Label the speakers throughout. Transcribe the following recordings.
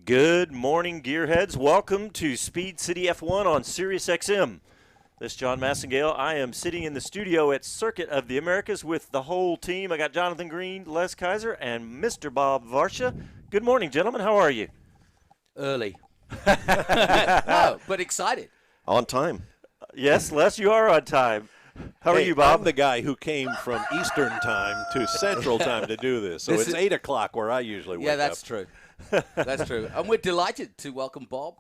Speaker 1: Good morning, Gearheads. Welcome to Speed City F1 on Sirius XM. This is John Massengale. I am sitting in the studio at Circuit of the Americas with the whole team. I got Jonathan Green, Les Kaiser, and Mr. Bob Varsha. Good morning, gentlemen. How are you?
Speaker 2: Early. No, but excited.
Speaker 3: On time.
Speaker 1: Yes, Les, you are on time. How are you, Bob?
Speaker 4: I'm the guy who came from Eastern time to Central time to do this. So it's 8 o'clock where I usually wake up.
Speaker 2: Yeah, that's true. That's true. And we're delighted to welcome Bob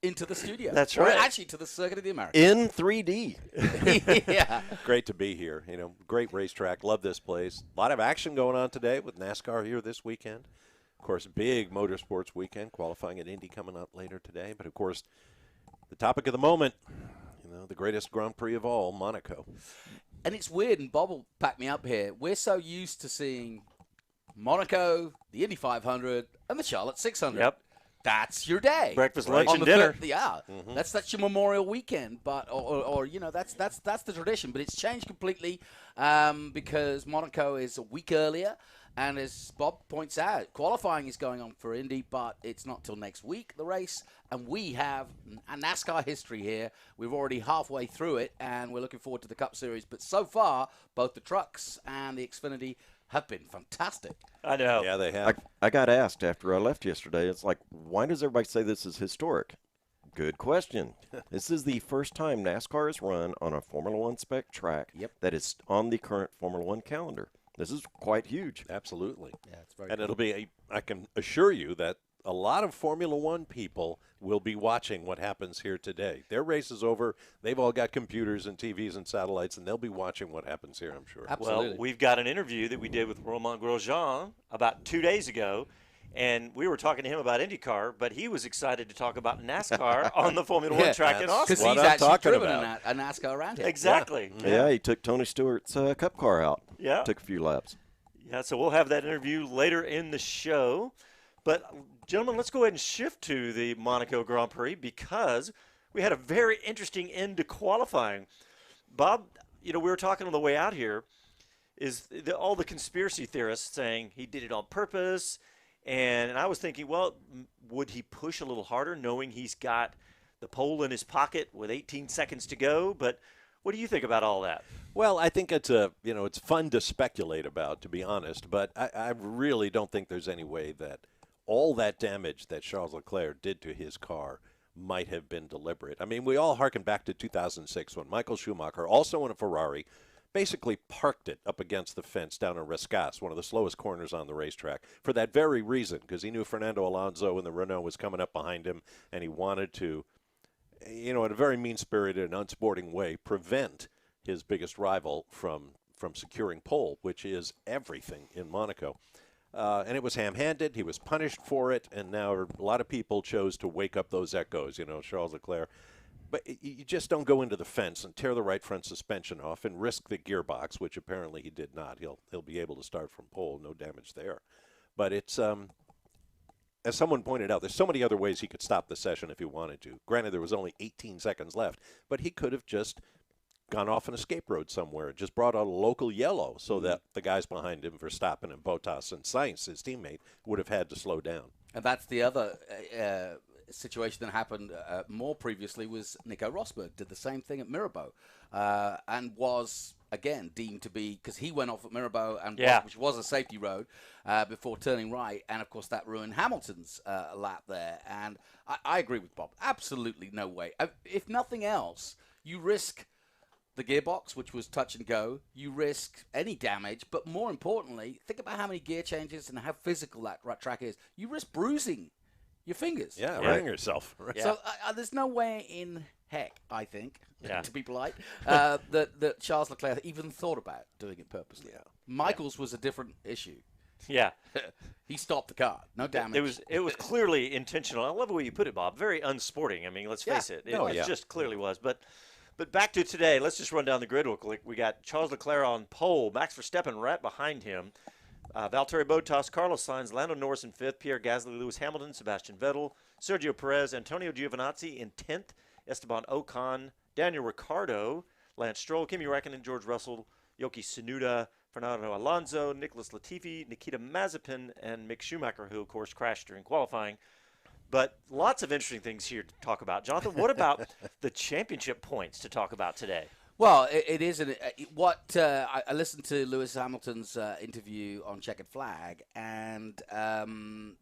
Speaker 2: into the studio.
Speaker 1: That's right.
Speaker 2: Or actually to the Circuit of the Americas.
Speaker 3: In 3D.
Speaker 2: Yeah.
Speaker 4: Great to be here. You know, great racetrack. Love this place. A lot of action going on today with NASCAR here this weekend. Of course, big motorsports weekend, qualifying at Indy coming up later today. But, of course, the topic of the moment, the greatest Grand Prix of all, Monaco.
Speaker 2: And it's weird, and Bob will back me up here. We're so used to seeing Monaco, the Indy 500, and the Charlotte 600.
Speaker 1: Yep.
Speaker 2: That's your day.
Speaker 1: Breakfast,
Speaker 2: Right.
Speaker 1: lunch,
Speaker 2: On
Speaker 1: and
Speaker 2: the
Speaker 1: dinner.
Speaker 2: Yeah, that's your Memorial Weekend, but or that's the tradition. But it's changed completely because Monaco is a week earlier, and as Bob points out, qualifying is going on for Indy, but it's not till next week the race, and we have a NASCAR history here. We're already halfway through it, and we're looking forward to the Cup Series. But so far, both the trucks and the Xfinity have been fantastic.
Speaker 1: I know.
Speaker 4: Yeah, they have.
Speaker 3: I got asked after I left yesterday, it's like, why does everybody say this is historic? Good question. This is the first time NASCAR is run on a Formula One spec track that is on the current Formula One calendar. This is quite huge.
Speaker 4: Absolutely.
Speaker 2: Yeah, it's very
Speaker 4: And
Speaker 2: cool.
Speaker 4: it'll be, I can assure you that a lot of Formula One people will be watching what happens here today. Their race is over. They've all got computers and TVs and satellites, and they'll be watching what happens here, I'm sure.
Speaker 2: Absolutely.
Speaker 1: Well, we've got an interview that we did with Romain Grosjean about 2 days ago, and we were talking to him about IndyCar, but he was excited to talk about NASCAR on the Formula One track in Austin.
Speaker 2: Because
Speaker 4: what
Speaker 2: he's
Speaker 4: I'm
Speaker 2: actually
Speaker 4: talking
Speaker 2: driven
Speaker 4: about.
Speaker 2: a NASCAR around here.
Speaker 1: Exactly.
Speaker 3: Yeah, he took Tony Stewart's Cup car out.
Speaker 1: Yeah.
Speaker 3: Took a few laps.
Speaker 1: Yeah, so we'll have that interview later in the show. But, gentlemen, let's go ahead and shift to the Monaco Grand Prix because we had a very interesting end to qualifying. Bob, we were talking on the way out here, is all the conspiracy theorists saying he did it on purpose. And I was thinking, well, would he push a little harder knowing he's got the pole in his pocket with 18 seconds to go? But what do you think about all that?
Speaker 4: Well, I think it's it's fun to speculate about, to be honest, but I really don't think there's any way that all that damage that Charles Leclerc did to his car might have been deliberate. I mean, we all harken back to 2006 when Michael Schumacher, also in a Ferrari, basically parked it up against the fence down in Rescas, one of the slowest corners on the racetrack, for that very reason, because he knew Fernando Alonso and the Renault was coming up behind him, and he wanted to, in a very mean-spirited and unsporting way, prevent his biggest rival from securing pole, which is everything in Monaco. And it was ham-handed. He was punished for it, and now a lot of people chose to wake up those echoes, Charles Leclerc. But you just don't go into the fence and tear the right front suspension off and risk the gearbox, which apparently he did not. He'll be able to start from pole, no damage there. But it's as someone pointed out, there's so many other ways he could stop the session if he wanted to. Granted, there was only 18 seconds left, but he could have just gone off an escape road somewhere, just brought out a local yellow so that the guys behind him, Verstappen and Bottas and Sainz, his teammate, would have had to slow down.
Speaker 2: And that's the other situation that happened more previously was Nico Rosberg did the same thing at Mirabeau and was, again, deemed to be, because he went off at Mirabeau, and which was a safety road before turning right, and of course that ruined Hamilton's lap there. And I agree with Bob. Absolutely no way. If nothing else, you risk the gearbox, which was touch and go. You risk any damage, but more importantly, think about how many gear changes and how physical that track is. You risk bruising your fingers.
Speaker 4: Yeah, hurting yourself.
Speaker 1: Right.
Speaker 2: So there's no way in heck, I think,
Speaker 1: Yeah.
Speaker 2: to be polite, that Charles Leclerc even thought about doing it purposely.
Speaker 4: Yeah.
Speaker 2: Michael's was a different issue.
Speaker 1: Yeah.
Speaker 2: He stopped the car. No damage.
Speaker 1: It was clearly intentional. I love the way you put it, Bob. Very unsporting. I mean, let's face it. It just clearly was. But back to today, let's just run down the grid real quick. We got Charles Leclerc on pole, Max Verstappen right behind him, Valtteri Bottas, Carlos Sainz, Lando Norris in fifth, Pierre Gasly, Lewis Hamilton, Sebastian Vettel, Sergio Perez, Antonio Giovinazzi in 10th, Esteban Ocon, Daniel Ricciardo, Lance Stroll, Kimi Räikkönen, George Russell, Yuki Tsunoda, Fernando Alonso, Nicholas Latifi, Nikita Mazepin, and Mick Schumacher, who, of course, crashed during qualifying. But lots of interesting things here to talk about. Jonathan, what about the championship points to talk about today?
Speaker 2: Well, it is. I listened to Lewis Hamilton's interview on Checkered Flag, and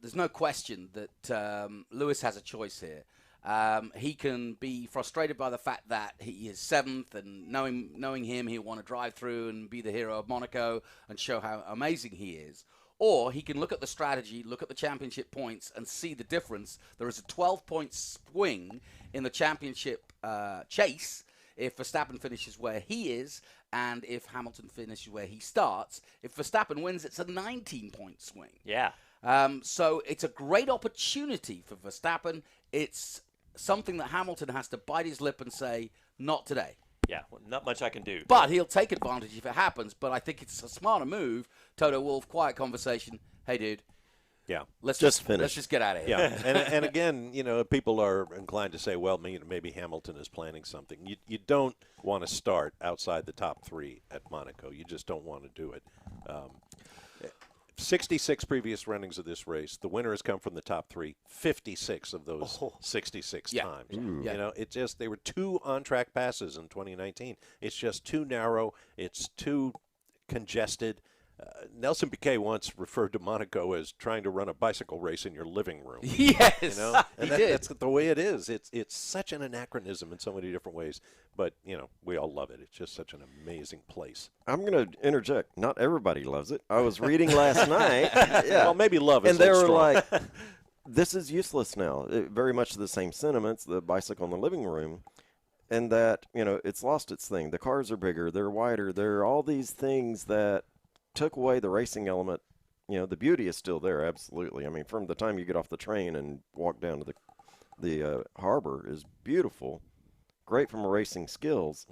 Speaker 2: there's no question that Lewis has a choice here. He can be frustrated by the fact that he is 7th, and knowing him, he'll want to drive through and be the hero of Monaco and show how amazing he is. Or he can look at the strategy, look at the championship points, and see the difference. There is a 12-point swing in the championship chase if Verstappen finishes where he is, and if Hamilton finishes where he starts. If Verstappen wins, it's a 19-point swing.
Speaker 1: Yeah.
Speaker 2: So it's a great opportunity for Verstappen. It's something that Hamilton has to bite his lip and say, not today.
Speaker 1: Yeah, well, not much I can do.
Speaker 2: But he'll take advantage if it happens. But I think it's a smarter move. Toto Wolff, quiet conversation. Hey, dude.
Speaker 4: Yeah.
Speaker 2: Let's
Speaker 3: just finish.
Speaker 2: Let's just get out of here.
Speaker 4: Yeah, and again, people are inclined to say, well, maybe Hamilton is planning something. You don't want to start outside the top 3 at Monaco. You just don't want to do it. 66 previous runnings of this race. The winner has come from the top 3. 56 of those 66 times.
Speaker 2: Yeah.
Speaker 4: They were 2 on-track passes in 2019. It's just too narrow. It's too congested. Nelson Piquet once referred to Monaco as trying to run a bicycle race in your living room.
Speaker 2: Yes,
Speaker 4: he
Speaker 2: did.
Speaker 4: That's the way it is. It's such an anachronism in so many different ways. But, we all love it. It's just such an amazing place.
Speaker 3: I'm going to interject. Not everybody loves it. I was reading last night. Yeah.
Speaker 4: Well, maybe love is
Speaker 3: and they
Speaker 4: a
Speaker 3: were
Speaker 4: little strong.
Speaker 3: like, this is useless now. Very much the same sentiments, the bicycle in the living room. And that, it's lost its thing. The cars are bigger. They're wider. There are all these things that took away the racing element. The beauty is still there, absolutely. I mean, from the time you get off the train and walk down to the harbor is beautiful, great from a racing skills,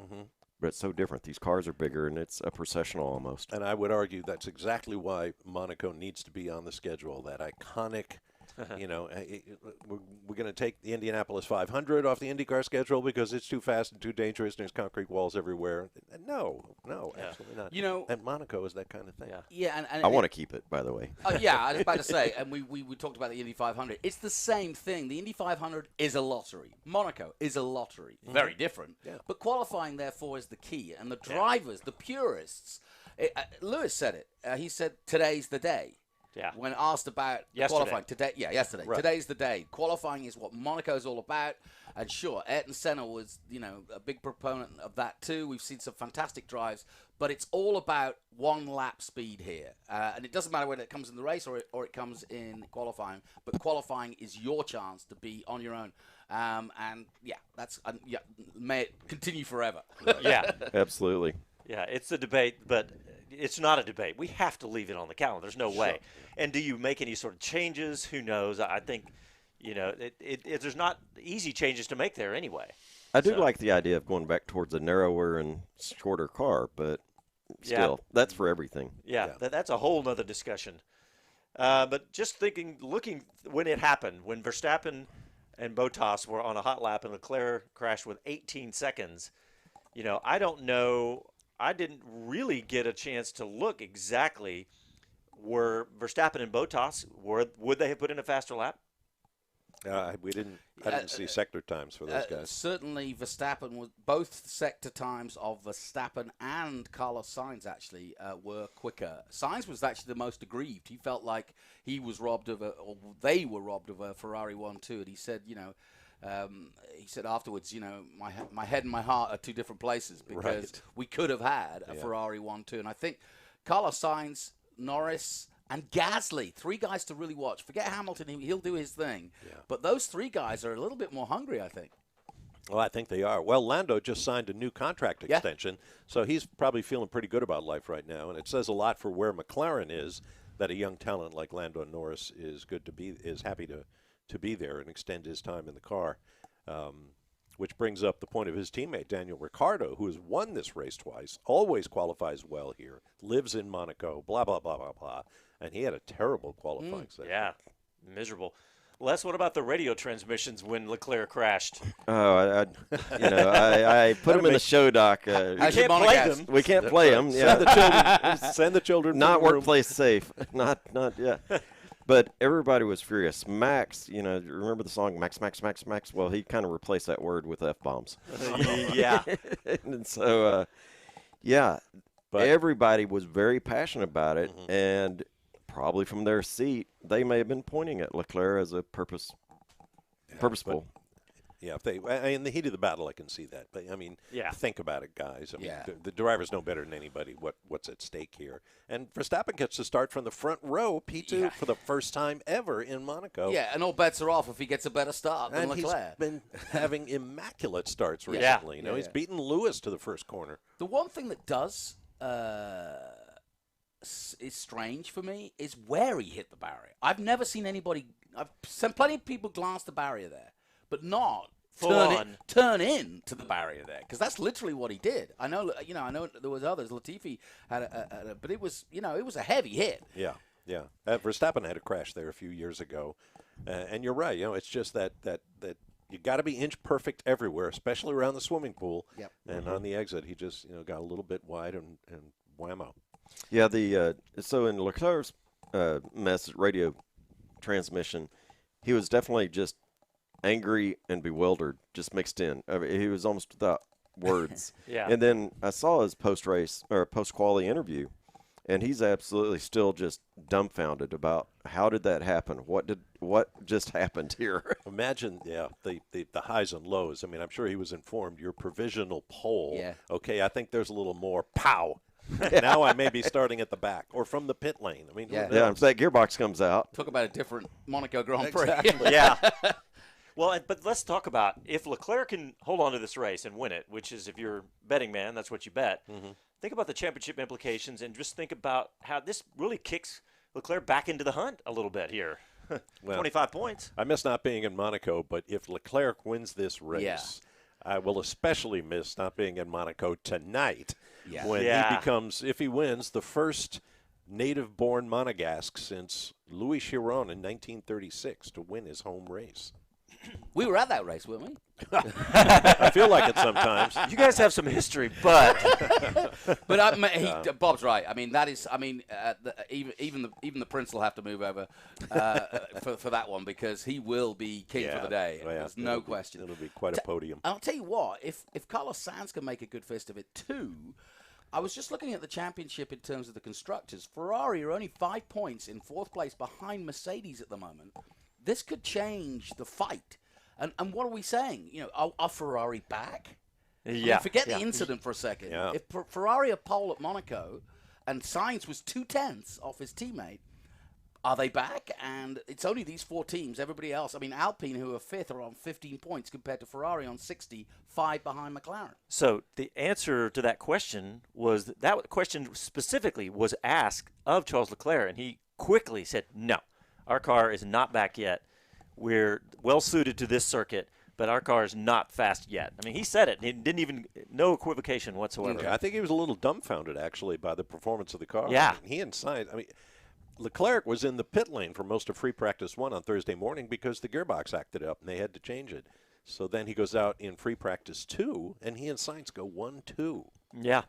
Speaker 3: but it's so different. These cars are bigger, and it's a processional almost.
Speaker 4: And I would argue that's exactly why Monaco needs to be on the schedule, that iconic we're going to take the Indianapolis 500 off the IndyCar schedule because it's too fast and too dangerous and there's concrete walls everywhere. No, absolutely not. And Monaco is that kind of thing.
Speaker 2: Yeah, and
Speaker 3: I want to keep it, by the way.
Speaker 2: Yeah, I was about to say, and we talked about the Indy 500. It's the same thing. The Indy 500 is a lottery. Monaco is a lottery. Very different. Yeah. But qualifying, therefore, is the key. And the drivers, the purists, Lewis said it. He said, today's the day.
Speaker 1: Yeah.
Speaker 2: When asked about qualifying today, yesterday. Right. Today's the day. Qualifying is what Monaco's all about. And sure, Ayrton Senna was, a big proponent of that too. We've seen some fantastic drives, but it's all about one lap speed here. And it doesn't matter whether it comes in the race or it comes in qualifying. But qualifying is your chance to be on your own. May it continue forever.
Speaker 1: Yeah,
Speaker 3: absolutely.
Speaker 1: Yeah, it's a debate, but it's not a debate. We have to leave it on the calendar. There's no way. And do you make any sort of changes? Who knows? I think, there's not easy changes to make there anyway.
Speaker 3: I do like the idea of going back towards a narrower and shorter car, but still, that's for everything.
Speaker 1: Yeah. That's a whole nother discussion. But just looking when it happened, when Verstappen and Bottas were on a hot lap and Leclerc crashed with 18 seconds, I don't know. I didn't really get a chance to look exactly were Verstappen and Bottas, would they have put in a faster lap?
Speaker 4: I didn't see sector times for those guys.
Speaker 2: Certainly, Verstappen was both sector times of Verstappen and Carlos Sainz actually were quicker. Sainz was actually the most aggrieved. He felt like he was robbed of they were robbed of a Ferrari 1-2, and he said, he said afterwards, my head and my heart are two different places because we could have had a Ferrari 1-2, and I think Carlos Sainz, Norris, and Gasly, 3 guys to really watch. Forget Hamilton, he'll do his thing. Yeah. But those 3 guys are a little bit more hungry, I think.
Speaker 4: Well, I think they are. Well, Lando just signed a new contract extension, so he's probably feeling pretty good about life right now. And it says a lot for where McLaren is, that a young talent like Lando Norris is happy to be there and extend his time in the car. Which brings up the point of his teammate, Daniel Ricciardo, who has won this race twice, always qualifies well here, lives in Monaco, blah, blah, blah, blah, blah. And he had a terrible qualifying session.
Speaker 1: Yeah, miserable. Les, what about the radio transmissions when Leclerc crashed?
Speaker 3: Oh, I put them in the show doc.
Speaker 1: We can't play them.
Speaker 3: We can't play them. Yeah.
Speaker 4: Send the children.
Speaker 3: Not workplace safe. Not. Yeah. But everybody was furious. Max, remember the song Max, Max, Max, Max? Well, he kind of replaced that word with F-bombs.
Speaker 1: Yeah.
Speaker 3: And so, but everybody was very passionate about it, and probably from their seat, they may have been pointing at Leclerc as a purposeful.
Speaker 4: Yeah, in the heat of the battle, I can see that. But, think about it, guys. The drivers know better than anybody what's at stake here. And Verstappen gets to start from the front row, P2, for the first time ever in Monaco.
Speaker 2: Yeah, and all bets are off if he gets a better start than Leclerc.
Speaker 4: And he's been having immaculate starts recently. He's beaten Lewis to the first corner.
Speaker 2: The one thing that does is strange for me is where he hit the barrier. I've never seen anybody – I've seen plenty of people glance the barrier there. But not turn in to the barrier there, because that's literally what he did. I know there was others. Latifi had but it was a heavy hit.
Speaker 4: Yeah. Verstappen had a crash there a few years ago, and you're right. It's just that you got to be inch perfect everywhere, especially around the swimming pool.
Speaker 2: Yep.
Speaker 4: And on the exit, he just got a little bit wide and whammo.
Speaker 3: Yeah. So in Leclerc's radio transmission, he was definitely just angry and bewildered, just mixed in. He was almost without words.
Speaker 1: Yeah.
Speaker 3: And then I saw his post-race or post-quality interview, and he's absolutely still just dumbfounded about how did that happen? What just happened here?
Speaker 4: Imagine, the highs and lows. I'm sure he was informed. Your provisional pole.
Speaker 2: Yeah.
Speaker 4: Okay, I think there's a little more pow. Now I may be starting at the back or from the pit lane.
Speaker 3: If that gearbox comes out.
Speaker 2: Talk about a different Monaco Grand Prix.
Speaker 4: Exactly.
Speaker 1: Yeah. Well, but let's talk about if Leclerc can hold on to this race and win it, which is if you're a betting man, that's what you bet. Think about the championship implications and just think about how this really kicks Leclerc back into the hunt a little bit here.
Speaker 4: Well,
Speaker 1: 25 points.
Speaker 4: I miss not being in Monaco, but if Leclerc wins this race, I will especially miss not being in Monaco tonight when he becomes, if he wins, the first native-born Monegasque since Louis Chiron in 1936 to win his home race.
Speaker 2: We were at that race, weren't we?
Speaker 4: I feel like it sometimes.
Speaker 1: You guys have some history, but
Speaker 2: Bob's right. That is. Even the prince will have to move over for that one, because he will be king for the day.
Speaker 4: Well,
Speaker 2: There's no question.
Speaker 4: It'll be quite a podium.
Speaker 2: I'll tell you what. If Carlos Sainz can make a good fist of it too. I was just looking at the championship in terms of the constructors. Ferrari are only 5 points in fourth place behind Mercedes at the moment. This could change the fight. And what are we saying? Are Ferrari back?
Speaker 1: Yeah.
Speaker 2: Forget the incident for a second.
Speaker 4: Yeah.
Speaker 2: If Ferrari are pole at Monaco and Sainz was 2/10 off his teammate, are they back? And it's only these four teams. Everybody else, Alpine, who are fifth, are on 15 points compared to Ferrari on 60, 5 behind McLaren.
Speaker 1: So the answer to that question was that question specifically was asked of Charles Leclerc, and he quickly said, no, our car is not back yet. We're well suited to this circuit, but our car is not fast yet. He said it. He didn't even, no equivocation whatsoever.
Speaker 4: I think he was a little dumbfounded, actually, by the performance of the car.
Speaker 1: Yeah.
Speaker 4: He and Sainz, Leclerc was in the pit lane for most of free practice 1 on Thursday morning because the gearbox acted up and they had to change it. So then he goes out in free practice 2, and he and Sainz go 1-2.
Speaker 1: Yeah.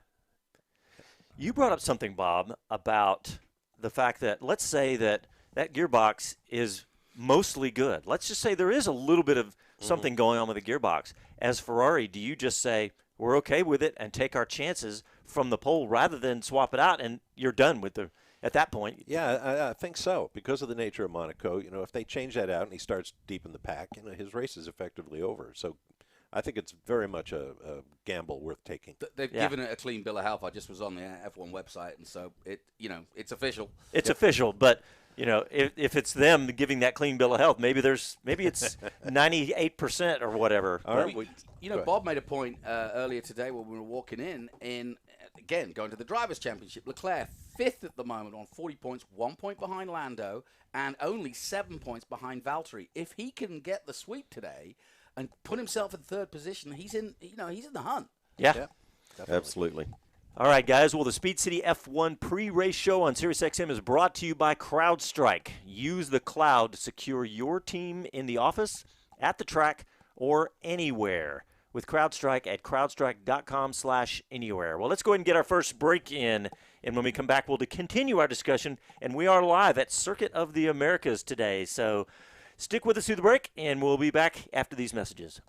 Speaker 1: You brought up something, Bob, about the fact that let's say that gearbox is mostly good. Let's just say there is a little bit of something going on with the gearbox. As Ferrari, do you just say, we're okay with it and take our chances from the pole rather than swap it out and you're done with at that point?
Speaker 4: Yeah, I think so. Because of the nature of Monaco, if they change that out and he starts deep in the pack, his race is effectively over. So I think it's very much a gamble worth taking.
Speaker 2: They've given it a clean bill of health. I just was on the F1 website, and so it's official.
Speaker 1: It's official, but if it's them giving that clean bill of health, maybe it's 98% or whatever.
Speaker 4: All right.
Speaker 2: Bob made a point earlier today when we were walking in again going to the Drivers' Championship. Leclerc 5th at the moment on 40 points, 1 point behind Lando, and only 7 points behind Valtteri. If he can get the sweep today and put himself in third position, he's in the hunt.
Speaker 1: Yeah.
Speaker 3: Absolutely.
Speaker 1: All right, guys. Well, the Speed City F1 pre-race show on SiriusXM is brought to you by CrowdStrike. Use the cloud to secure your team in the office, at the track, or anywhere. with CrowdStrike at crowdstrike.com/anywhere. Well, let's go ahead and get our first break in, and when we come back, we'll continue our discussion, and we are live at Circuit of the Americas today. So stick with us through the break, and we'll be back after these messages.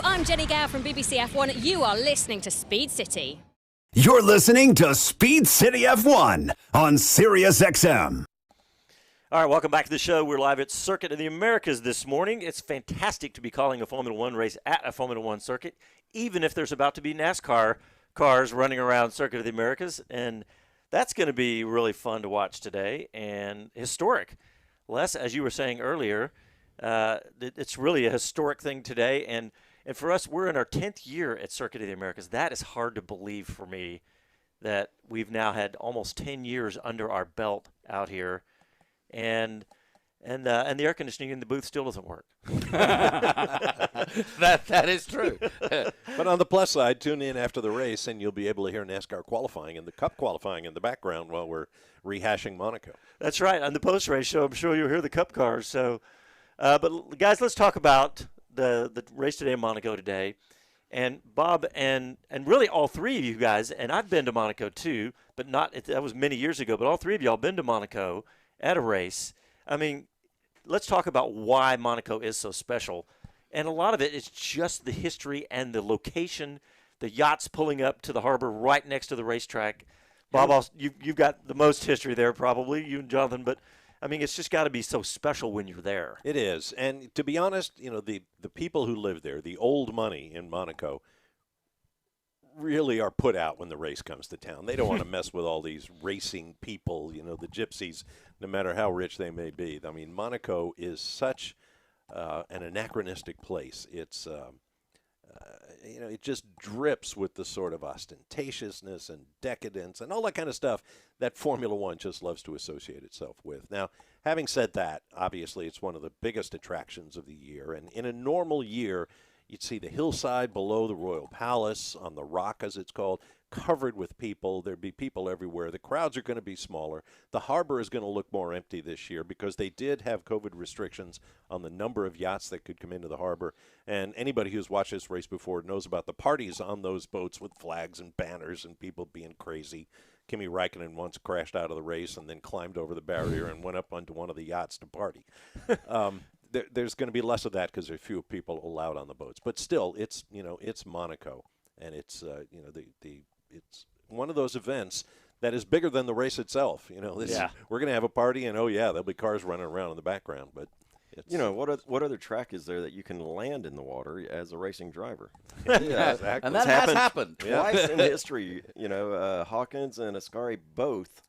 Speaker 5: I'm Jenny Gow from BBC F1. You are listening to Speed City.
Speaker 6: You're listening to Speed City F1 on Sirius XM.
Speaker 1: All right, welcome back to the show. We're live at Circuit of the Americas this morning. It's fantastic to be calling a Formula One race at a Formula One circuit, even if there's about to be NASCAR cars running around Circuit of the Americas. And that's going to be really fun to watch today and historic. Les, as you were saying earlier, it's really a historic thing today. And for us, we're in our 10th year at Circuit of the Americas. That is hard to believe for me that we've now had almost 10 years under our belt out here. And the air conditioning in the booth still doesn't work.
Speaker 2: That is true.
Speaker 4: But on the plus side, tune in after the race, and you'll be able to hear NASCAR qualifying and the Cup qualifying in the background while we're rehashing Monaco.
Speaker 1: That's right. On the post-race show, I'm sure you'll hear the Cup cars. So, but guys, let's talk about the race today in Monaco today. And Bob and really all three of you guys, and I've been to Monaco too, but that was many years ago, but all three of y'all been to Monaco at a race. I mean, let's talk about why Monaco is so special. And a lot of it is just the history and the location, the yachts pulling up to the harbor right next to the racetrack. Bob, you've got the most history there probably, you and Jonathan, but I mean, it's just got to be so special when you're there.
Speaker 4: It is. And to be honest, you know, the people who live there, the old money in Monaco, really are put out when the race comes to town. They don't want to mess with all these racing people, you know, the gypsies, no matter how rich they may be. I mean, Monaco is such an anachronistic place. It's, you know, it just drips with the sort of ostentatiousness and decadence and all that kind of stuff that Formula One just loves to associate itself with. Now, having said that, obviously it's one of the biggest attractions of the year. And in a normal year, you'd see the hillside below the Royal Palace, on the Rock as it's called, covered with people. There'd be people everywhere. The crowds are going to be smaller. The harbor is going to look more empty this year because they did have COVID restrictions on the number of yachts that could come into the harbor. And anybody who's watched this race before knows about the parties on those boats with flags and banners and people being crazy. Kimi Räikkönen once crashed out of the race and then climbed over the barrier and went up onto one of the yachts to party. there's going to be less of that because there are fewer people allowed on the boats. But still, it's it's Monaco, and it's it's one of those events that is bigger than the race itself. We're going to have a party, and there'll be cars running around in the background, but.
Speaker 3: What other track is there that you can land in the water as a racing driver?
Speaker 2: Yeah, exactly. And that has happened
Speaker 3: twice in history. Hawkins and Ascari both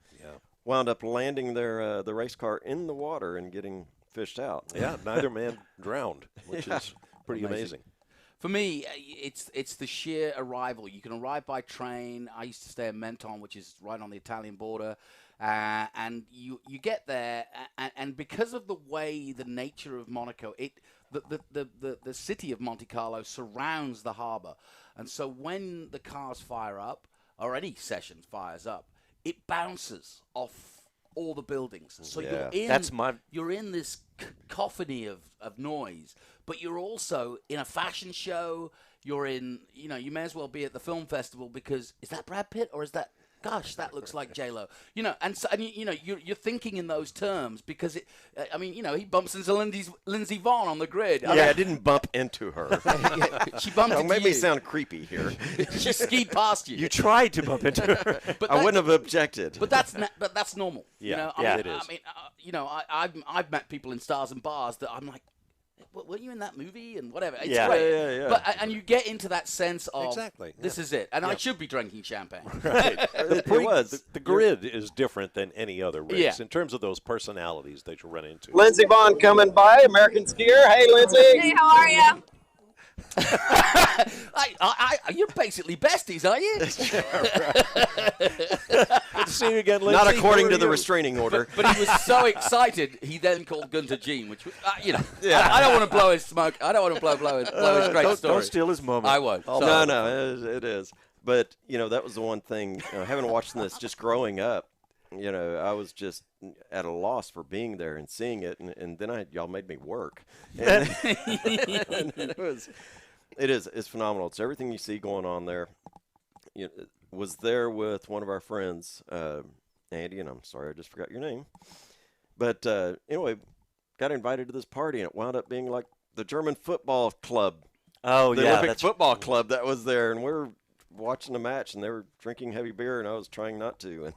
Speaker 3: wound up landing their the race car in the water and getting fished out.
Speaker 4: Yeah, neither man drowned, which is pretty amazing.
Speaker 2: For me, it's the sheer arrival. You can arrive by train. I used to stay in Menton, which is right on the Italian border. And you get there, and because of the way, the nature of Monaco, the city of Monte Carlo surrounds the harbor. And so when the cars fire up, or any session fires up, it bounces off all the buildings. So you're in this cacophony of noise, but you're also in a fashion show. You're in, you may as well be at the film festival because is that Brad Pitt or is that? Gosh, that looks like J-Lo. You're thinking in those terms because he bumps into Lindsey Vonn on the grid.
Speaker 3: I didn't bump into her.
Speaker 2: She bumped into you.
Speaker 3: Made me sound creepy here.
Speaker 2: She skied past you.
Speaker 1: You tried to bump into her.
Speaker 2: But
Speaker 3: I wouldn't have objected.
Speaker 2: But that's normal.
Speaker 4: Yeah, it is.
Speaker 2: I've met people in stars and bars that I'm like, were you in that movie and whatever? It's
Speaker 3: yeah.
Speaker 2: great.
Speaker 3: Yeah.
Speaker 2: But and you get into that sense of this is it, and I should be drinking champagne.
Speaker 4: Right.
Speaker 3: It was.
Speaker 4: The grid is different than any other race in terms of those personalities that you run into.
Speaker 7: Lindsey Vonn coming by, American skier. Hey, Lindsey.
Speaker 8: Hey, how are you?
Speaker 2: You're basically besties, are you?
Speaker 4: Good to see you again, Lindsey.
Speaker 3: Not according to the restraining order.
Speaker 2: But he was so excited, he then called Gunter Jean, which was, I don't want to blow his smoke. I don't want to blow his great story.
Speaker 1: Don't steal his moment.
Speaker 2: I won't.
Speaker 3: No, it is. But, that was the one thing, having watched this just growing up, I was just at a loss for being there and seeing it, and then y'all made me work. And it's phenomenal. It's everything you see going on there. Was there with one of our friends, Andy, and I'm sorry I just forgot your name. But anyway, got invited to this party, and it wound up being like the German football club.
Speaker 1: Oh,
Speaker 3: the Olympic football club that was there, and we were watching the match, and they were drinking heavy beer, and I was trying not to. And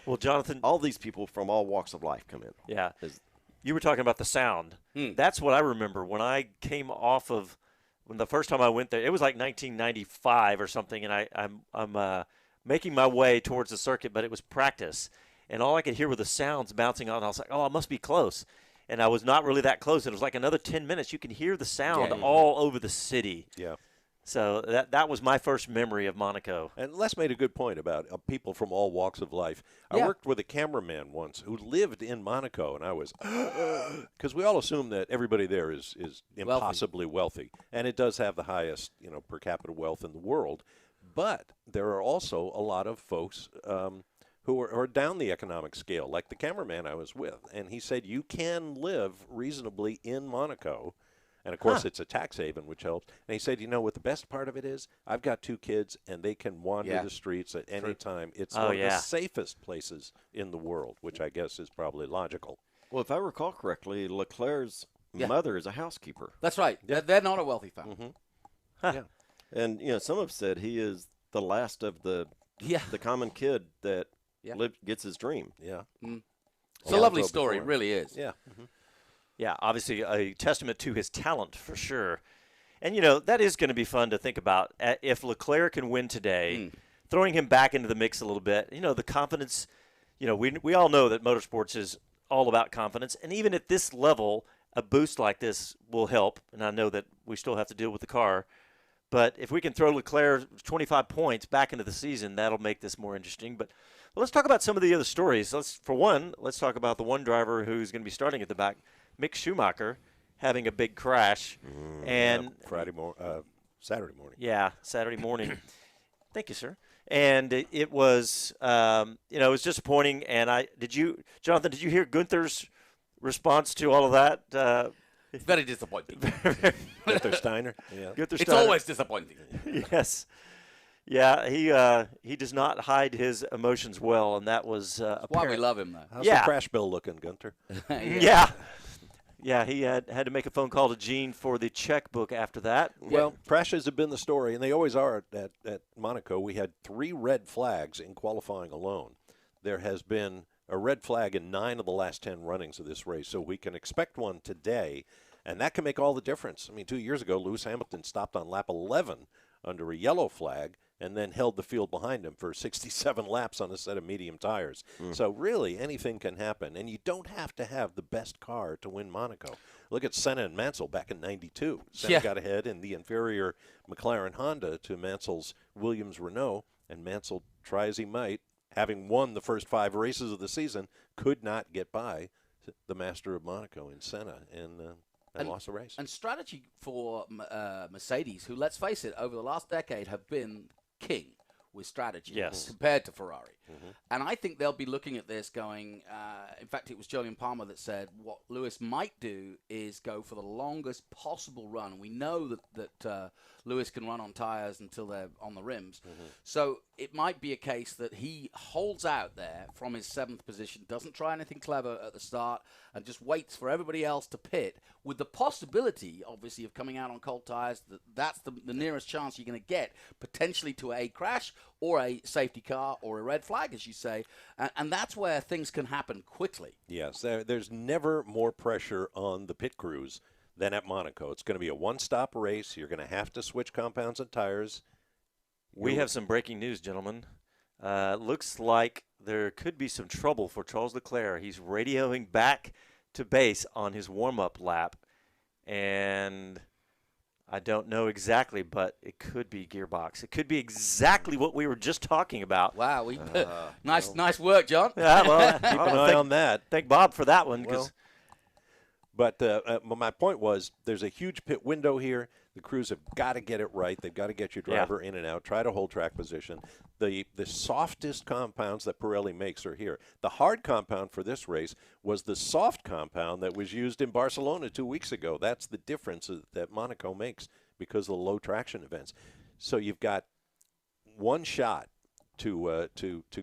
Speaker 1: well, Jonathan,
Speaker 3: all these people from all walks of life come in.
Speaker 1: Yeah. You were talking about the sound. That's what I remember when I came off of when the first time I went there. It was like 1995 or something, and I'm making my way towards the circuit, but it was practice, and all I could hear were the sounds bouncing on. I was like, oh, I must be close, and I was not really that close. It was like another 10 minutes. You can hear the sound all over the city.
Speaker 4: Yeah.
Speaker 1: So that was my first memory of Monaco.
Speaker 4: And Les made a good point about people from all walks of life. I worked with a cameraman once who lived in Monaco, and I was because we all assume that everybody there is impossibly wealthy, and it does have the highest per capita wealth in the world. But there are also a lot of folks who are down the economic scale, like the cameraman I was with, and he said you can live reasonably in Monaco. And, of course, it's a tax haven, which helps. And he said, what the best part of it is? I've got 2 kids, and they can wander the streets at any time. It's one of the safest places in the world, which I guess is probably logical.
Speaker 3: Well, if I recall correctly, Leclerc's mother is a housekeeper.
Speaker 2: That's right. They're not a wealthy family.
Speaker 3: Mm-hmm. Huh. Yeah. And, some have said he is the last of the common kid that gets his dream.
Speaker 4: Yeah.
Speaker 2: It's a lovely story. It really is.
Speaker 4: Yeah. Mm-hmm.
Speaker 1: Yeah, obviously a testament to his talent for sure. And, that is going to be fun to think about. If Leclerc can win today, throwing him back into the mix a little bit, the confidence, we all know that motorsports is all about confidence. And even at this level, a boost like this will help. And I know that we still have to deal with the car. But if we can throw Leclerc 25 points back into the season, that'll make this more interesting. But let's talk about some of the other stories. Let's talk about the one driver who's going to be starting at the back, Mick Schumacher, having a big crash.
Speaker 4: Saturday morning.
Speaker 1: Yeah, Saturday morning. Thank you, sir. And it was, it was disappointing. And Jonathan, did you hear Gunther's response to all of that?
Speaker 2: Very disappointing.
Speaker 4: Gunther Steiner. Yeah.
Speaker 1: Gunther
Speaker 2: It's
Speaker 1: Steiner.
Speaker 2: always disappointing.
Speaker 1: Yes. Yeah, he does not hide his emotions well, and that was
Speaker 2: why we love him, though.
Speaker 4: How's the crash bill looking, Gunther?
Speaker 1: Yeah. Yeah, he had to make a phone call to Gene for the checkbook after that.
Speaker 4: Well, crashes have been the story, and they always are at Monaco. We had 3 red flags in qualifying alone. There has been a red flag in 9 of the last 10 runnings of this race, so we can expect one today, and that can make all the difference. I mean, 2 years ago, Lewis Hamilton stopped on lap 11 under a yellow flag and then held the field behind him for 67 laps on a set of medium tires. So really, anything can happen, and you don't have to have the best car to win Monaco. Look at Senna and Mansell back in '92. Senna got ahead in the inferior McLaren Honda to Mansell's Williams Renault, and Mansell, try as he might, having won the first 5 races of the season, could not get by the master of Monaco in Senna, and lost the race.
Speaker 2: And strategy for Mercedes, who, let's face it, over the last decade have been king with strategy compared to Ferrari. And I think they'll be looking at this going, in fact, it was Julian Palmer that said what Lewis might do is go for the longest possible run. We know that Lewis can run on tires until they're on the rims. So it might be a case that he holds out there from his 7th position, doesn't try anything clever at the start, and just waits for everybody else to pit, with the possibility, obviously, of coming out on cold tires. That's the nearest chance you're going to get, potentially to a crash or a safety car or a red flag, as you say. And that's where things can happen quickly.
Speaker 4: Yes, there's never more pressure on the pit crews than at Monaco. It's going to be a one-stop race. You're going to have to switch compounds and tires.
Speaker 1: We have some breaking news, gentlemen. Looks like there could be some trouble for Charles Leclerc. He's radioing back to base on his warm-up lap, and I don't know exactly, but it could be gearbox. It could be exactly what we were just talking about.
Speaker 2: Wow, nice work, John.
Speaker 1: Yeah, well,
Speaker 4: keep an eye on that.
Speaker 1: Thank Bob for that one.
Speaker 4: But my point was, there's a huge pit window here. The crews have got to get it right. They've got to get your driver in and out. Try to hold track position. The softest compounds that Pirelli makes are here. The hard compound for this race was the soft compound that was used in Barcelona 2 weeks ago. That's the difference that Monaco makes because of the low traction events. So you've got one shot to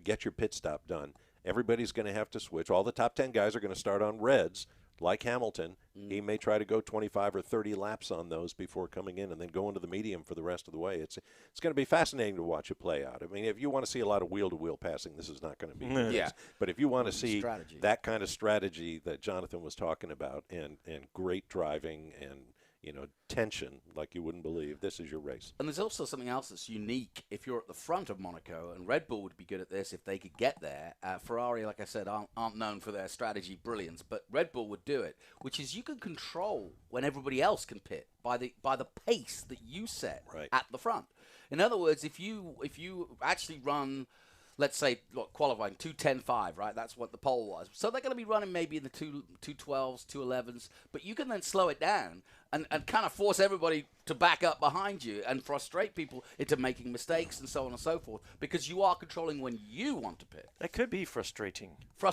Speaker 4: get your pit stop done. Everybody's going to have to switch. All the top 10 guys are going to start on reds. Like Hamilton, he may try to go 25 or 30 laps on those before coming in and then go into the medium for the rest of the way. It's going to be fascinating to watch it play out. I mean, if you want to see a lot of wheel-to-wheel passing, this is not going to be the case. But if you want to see that kind of strategy that Jonathan was talking about and great driving and tension like you wouldn't believe, this is your race.
Speaker 2: And there's also something else that's unique if you're at the front of Monaco, and Red Bull would be good at this if they could get there. Ferrari, like I said, aren't known for their strategy brilliance, but Red Bull would do it, which is you can control when everybody else can pit by the pace that you set at the front. In other words, if you actually run, let's say, qualifying 2:10.5, right? That's what the pole was. So they're going to be running maybe in the 2:12s, 2:11s, but you can then slow it down and kind of force everybody to back up behind you and frustrate people into making mistakes and so on and so forth, because you are controlling when you want to pit.
Speaker 1: That could be frustrating.
Speaker 4: Oh,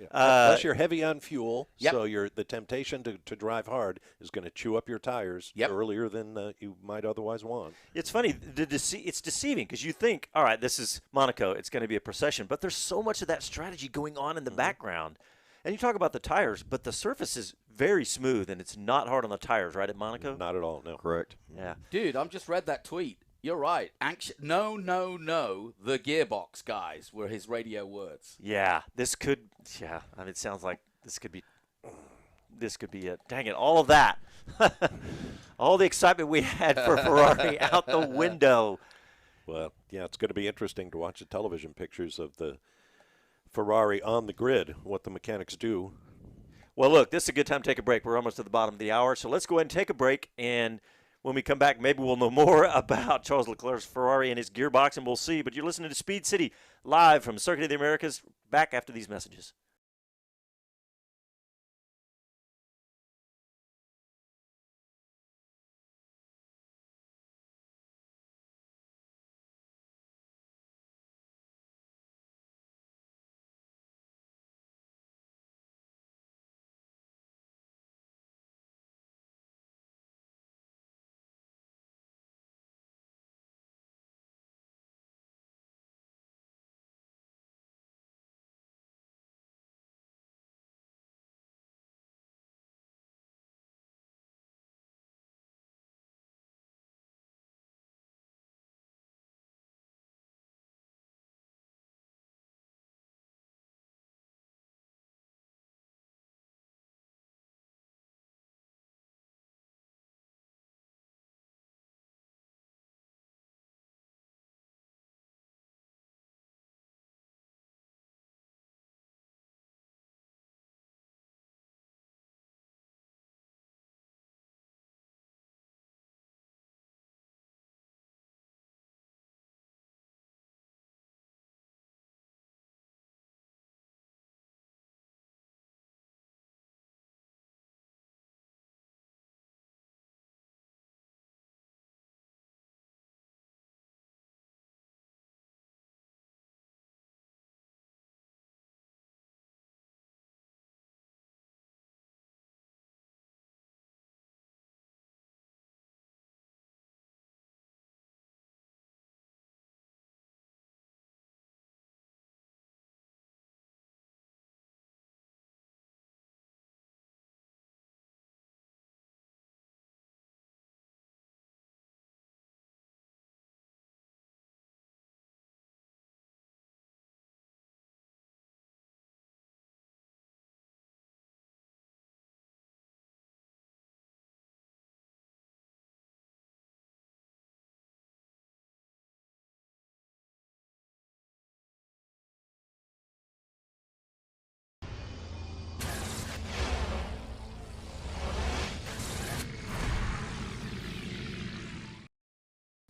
Speaker 4: yeah. Plus you're heavy on fuel, so the temptation to drive hard is going to chew up your tires earlier than you might otherwise want.
Speaker 1: It's funny. It's deceiving because you think, all right, this is Monaco. It's going to be a procession. But there's so much of that strategy going on in the background. And you talk about the tires, but the surface is very smooth, and it's not hard on the tires, right, at Monaco?
Speaker 4: Not at all, no.
Speaker 3: Correct.
Speaker 1: Yeah.
Speaker 2: Dude, I've just read that tweet. You're right. No, the gearbox guys were his radio words.
Speaker 1: Yeah, I mean, it sounds like this could be it. Dang it, all of that. All the excitement we had for Ferrari out the window.
Speaker 4: Well, yeah, it's going to be interesting to watch the television pictures of the Ferrari on the grid, what the mechanics do.
Speaker 1: Well, look, this is a good time to take a break. We're almost at the bottom of the hour, so let's go ahead and take a break, and when we come back, maybe we'll know more about Charles Leclerc's Ferrari and his gearbox, and we'll see. But you're listening to Speed City live from Circuit of the Americas, back after these messages.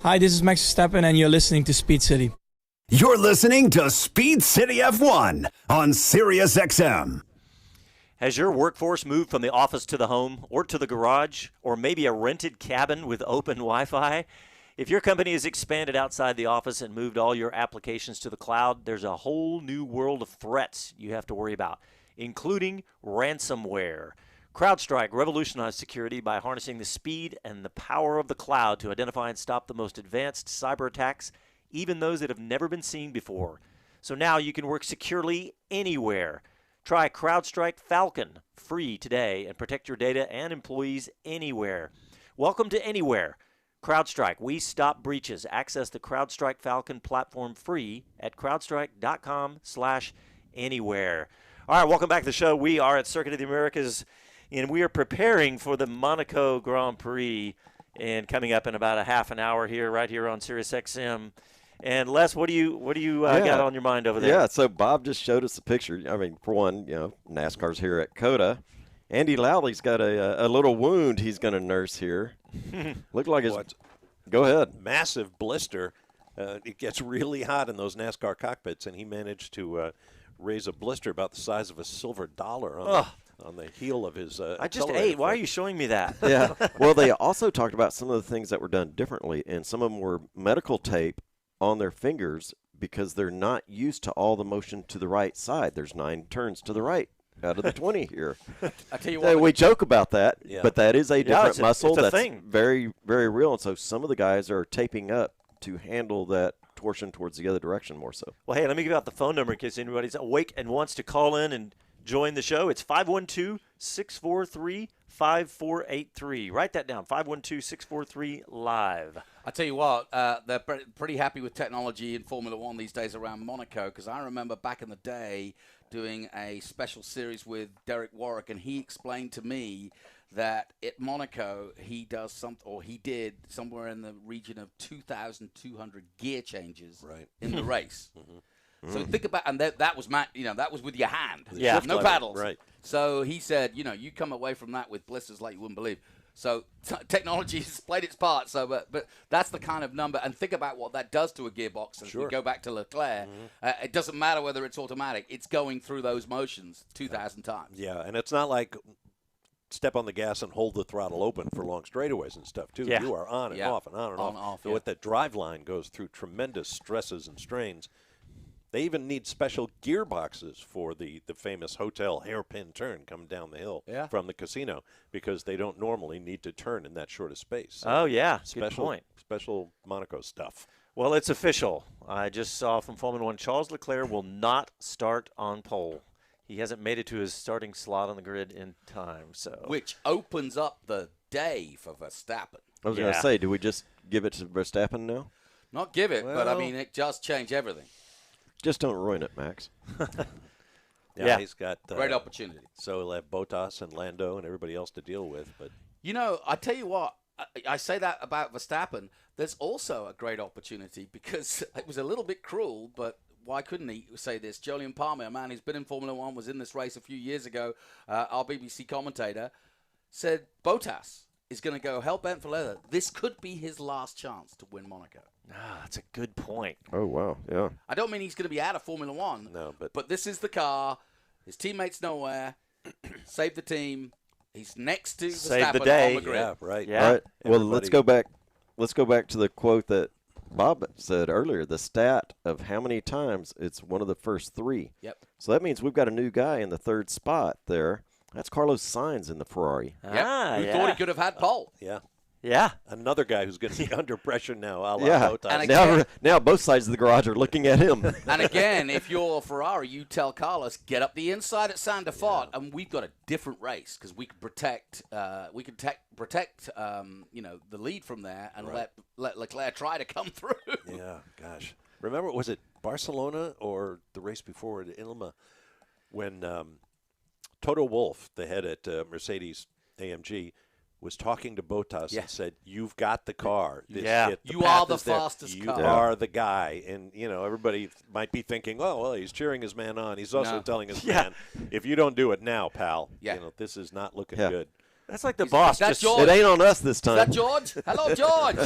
Speaker 8: Hi, this is Max Verstappen, and you're listening to Speed City.
Speaker 6: You're listening to Speed City F1 on Sirius XM.
Speaker 1: Has your workforce moved from the office to the home or to the garage or maybe a rented cabin with open Wi-Fi? If your company has expanded outside the office and moved all your applications to the cloud, there's a whole new world of threats you have to worry about, including ransomware. CrowdStrike revolutionized security by harnessing the speed and the power of the cloud to identify and stop the most advanced cyber attacks, even those that have never been seen before. So now you can work securely anywhere. Try CrowdStrike Falcon free today and protect your data and employees anywhere. Welcome to Anywhere. CrowdStrike, we stop breaches. Access the CrowdStrike Falcon platform free at crowdstrike.com/anywhere. All right, welcome back to the show. We are at Circuit of the Americas, and we are preparing for the Monaco Grand Prix, and coming up in about a half an hour here, right here on Sirius XM. And Les, what do you got on your mind over there?
Speaker 3: Yeah, so Bob just showed us a picture. I mean, for one, NASCAR's here at COTA. Andy Lowley's got a little wound he's going to nurse here. Look like it's – go ahead.
Speaker 4: Massive blister. It gets really hot in those NASCAR cockpits, and he managed to raise a blister about the size of a silver dollar on the heel of his
Speaker 1: I just ate. Why are you showing me that?
Speaker 3: Yeah. Well, they also talked about some of the things that were done differently, and some of them were medical tape on their fingers because they're not used to all the motion to the right side. There's 9 turns to the right out of the 20 here.
Speaker 2: I tell you what,
Speaker 3: we joke about that, but that is a different muscle.
Speaker 1: It's a
Speaker 3: that's
Speaker 1: thing.
Speaker 3: Very, very real. And so some of the guys are taping up to handle that torsion towards the other direction more so.
Speaker 1: Well, hey, let me give out the phone number in case anybody's awake and wants to call in and join the show. It's 512-643-5483. Write that down, 512-643-LIVE.
Speaker 2: I tell you what, they're pretty happy with technology in Formula One these days around Monaco, because I remember back in the day doing a special series with Derek Warwick, and he explained to me that at Monaco he did somewhere in the region of 2,200 gear changes in the race. So think about, and that was that was with your hand, no paddles.
Speaker 4: Right.
Speaker 2: So he said, you come away from that with blisters like you wouldn't believe. So technology has played its part. So, but that's the kind of number. And think about what that does to a gearbox. As we go back to Leclerc, it doesn't matter whether it's automatic. It's going through those motions 2,000 times.
Speaker 4: Yeah, and it's not like step on the gas and hold the throttle open for long straightaways and stuff, too.
Speaker 1: Yeah.
Speaker 4: You are on and off and on and off. So with that drive line goes through tremendous stresses and strains. They even need special gearboxes for the famous hotel hairpin turn coming down the hill from the casino, because they don't normally need to turn in that short of space. So good point. Special Monaco stuff.
Speaker 1: Well, it's official. I just saw from Formula One, Charles Leclerc will not start on pole. He hasn't made it to his starting slot on the grid in time.
Speaker 2: Which opens up the day for Verstappen.
Speaker 3: I was going to say, do we just give it to Verstappen now?
Speaker 2: Not give it, but I mean, it just changed everything.
Speaker 3: Just don't ruin it, Max.
Speaker 4: He's got
Speaker 2: great opportunity.
Speaker 4: So he'll have Bottas and Lando and everybody else to deal with. But
Speaker 2: I tell you what, I say that about Verstappen. There's also a great opportunity, because it was a little bit cruel, but why couldn't he say this? Jolyon Palmer, a man who's been in Formula One, was in this race a few years ago. Our BBC commentator said Bottas is going to go hell-bent for leather. This could be his last chance to win Monaco.
Speaker 1: That's a good point.
Speaker 3: Oh, wow, yeah.
Speaker 2: I don't mean he's going to be out of Formula One.
Speaker 4: No,
Speaker 2: but this is the car. His teammates nowhere. Save the team. He's next to
Speaker 1: Save
Speaker 2: Verstappen
Speaker 1: the day.
Speaker 2: on the grid.
Speaker 4: yeah, right.
Speaker 1: Yeah.
Speaker 3: All right. Well, let's go back to the quote that Bob said earlier, the stat of how many times it's one of the first 3.
Speaker 2: Yep.
Speaker 3: So that means we've got a new guy in the 3rd spot there. That's Carlos Sainz in the Ferrari.
Speaker 2: Who thought he could have had pole.
Speaker 1: Yeah.
Speaker 4: Another guy who's going to be under pressure now, a la Bottas.
Speaker 2: And again,
Speaker 3: now both sides of the garage are looking at him.
Speaker 2: And again, if you're Ferrari, you tell Carlos, get up the inside at Saint Defort, and we've got a different race, because we can protect the lead from there and let Leclerc try to come through.
Speaker 4: Yeah, gosh. Remember, was it Barcelona or the race before it, Ilma, when Toto Wolff, the head at Mercedes AMG, was talking to Bottas and said, "You've got the car.
Speaker 2: You are the fastest car.
Speaker 4: You are the guy." And everybody might be thinking, "Oh, well, he's cheering his man on." He's also telling his man, "If you don't do it now, pal, this is not looking good."
Speaker 1: That's like the boss.
Speaker 2: Is that
Speaker 1: just
Speaker 2: George?
Speaker 3: It ain't on us this
Speaker 2: Is
Speaker 3: time.
Speaker 2: that George? Hello, George.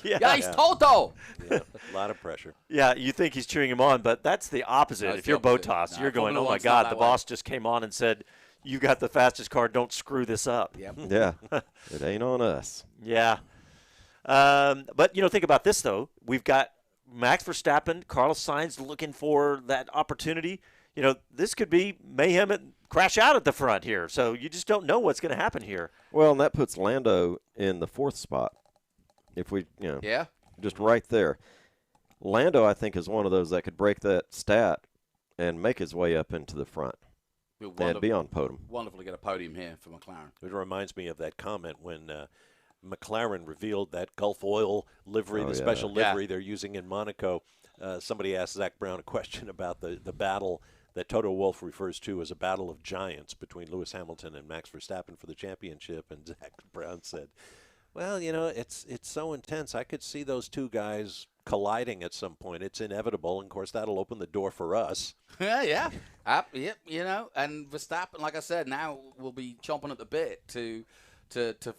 Speaker 1: yeah.
Speaker 2: He's Toto.
Speaker 4: Yeah, a lot of pressure.
Speaker 1: Yeah, you think he's cheering him on, but that's the opposite.
Speaker 2: No,
Speaker 1: if
Speaker 2: it's the
Speaker 1: you're
Speaker 2: opposite.
Speaker 1: Botas,
Speaker 2: No,
Speaker 1: you're going,
Speaker 2: Formula
Speaker 1: oh my
Speaker 2: One's not
Speaker 1: God,
Speaker 2: that
Speaker 1: the
Speaker 2: way.
Speaker 1: boss just came on and said, you got the fastest car, don't screw this up.
Speaker 2: Yep.
Speaker 3: Yeah, it ain't on us.
Speaker 1: Yeah. But, think about this, though. We've got Max Verstappen, Carlos Sainz looking for that opportunity. This could be mayhem and crash out at the front here. So you just don't know what's going to happen here.
Speaker 3: Well, and that puts Lando in the 4th spot. If we,
Speaker 2: Yeah.
Speaker 3: just right there. Lando, I think, is one of those that could break that stat and make his way up into the front and be on podium.
Speaker 2: Wonderful to get a podium here for McLaren.
Speaker 4: It reminds me of that comment when McLaren revealed that Gulf Oil livery, the special livery they're using in Monaco. Somebody asked Zach Brown a question about the battle that Toto Wolff refers to as a battle of giants between Lewis Hamilton and Max Verstappen for the championship. And Zach Brown said, well, it's so intense. I could see those two guys colliding at some point. It's inevitable. And, of course, that'll open the door for us.
Speaker 2: Yeah. Yep, and Verstappen, like I said, now will be chomping at the bit to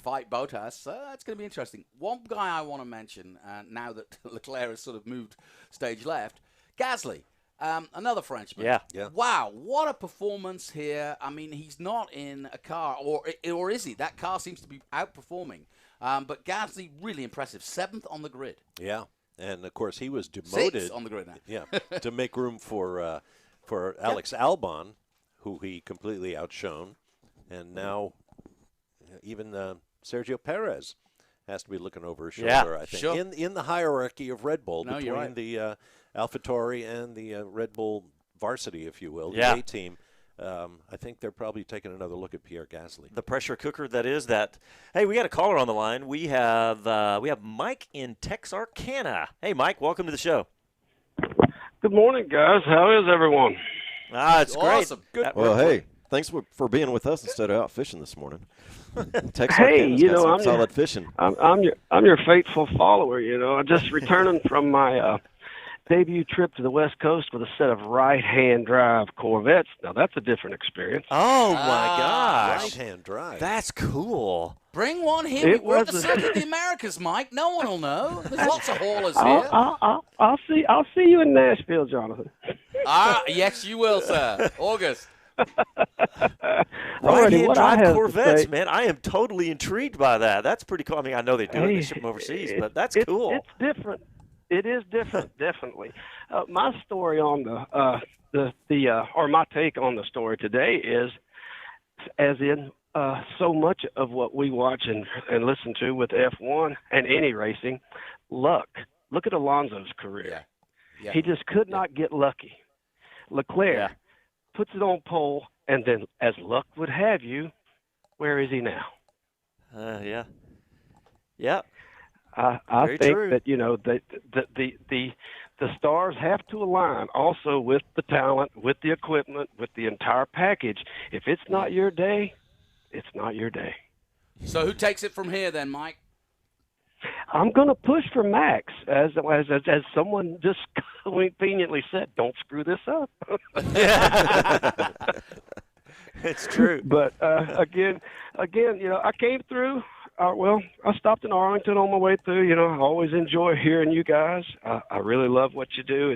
Speaker 2: fight Bottas. So that's going to be interesting. One guy I want to mention, now that Leclerc has sort of moved stage left, Gasly. Another Frenchman.
Speaker 1: Yeah.
Speaker 2: Wow, what a performance here. I mean, he's not in a car, or is he? That car seems to be outperforming. But Gasly, really impressive. 7th on the grid.
Speaker 4: Yeah. And, of course, he was demoted.
Speaker 2: 6th on the grid now.
Speaker 4: Yeah, to make room for Alex Albon, who he completely outshone. And now even Sergio Perez has to be looking over his shoulder, I think.
Speaker 2: Sure.
Speaker 4: In the hierarchy of Red Bull,
Speaker 2: No,
Speaker 4: between
Speaker 2: you're right.
Speaker 4: the AlphaTauri and the Red Bull varsity, if you will, the
Speaker 1: Yeah.
Speaker 4: A team. I think they're probably taking another look at Pierre Gasly.
Speaker 1: The pressure cooker that is that. Hey, we got a caller on the line. We have Mike in Texarkana. Hey, Mike, welcome to the show.
Speaker 7: Good morning, guys. How is everyone?
Speaker 1: It's great.
Speaker 2: Awesome.
Speaker 1: Good.
Speaker 3: Well, hey, thanks for being with us instead of out fishing this morning.
Speaker 7: Hey,
Speaker 3: got some solid fishing.
Speaker 7: I'm your faithful follower. I'm just returning from my debut trip to the West Coast with a set of right-hand drive Corvettes. Now that's a different experience.
Speaker 1: Oh my gosh,
Speaker 4: Right-hand drive.
Speaker 1: that's cool.
Speaker 2: Bring one here.
Speaker 7: It
Speaker 2: We're at the
Speaker 7: was a-
Speaker 2: Circuit of the Americas, Mike. No one will know. There's lots of haulers here.
Speaker 7: I'll see you in Nashville, Jonathan.
Speaker 2: Yes, you will, sir. August.
Speaker 7: Alrighty,
Speaker 1: Right-hand
Speaker 7: what I
Speaker 1: drive
Speaker 7: have to
Speaker 1: Corvettes,
Speaker 7: say-
Speaker 1: man. I am totally intrigued by that. That's pretty cool. I mean, I know they do it. They ship them overseas, but that's cool.
Speaker 7: It's different. It is different, definitely. My story on or my take on the story today is, as in so much of what we watch and listen to with F1 and any racing, luck. Look at Alonso's career.
Speaker 2: Yeah.
Speaker 7: He just could not get lucky. Leclerc puts it on pole, and then, as luck would have you, where is he now?
Speaker 1: Yeah.
Speaker 7: I
Speaker 1: Very
Speaker 7: think
Speaker 1: true.
Speaker 7: that the stars have to align also with the talent, with the equipment, with the entire package. If it's not your day, it's not your day.
Speaker 2: So who takes it from here then, Mike?
Speaker 7: I'm going to push for Max, as someone just conveniently said. Don't screw this up.
Speaker 1: It's true.
Speaker 7: But again, I came through. I stopped in Arlington on my way through. I always enjoy hearing you guys. I really love what you do.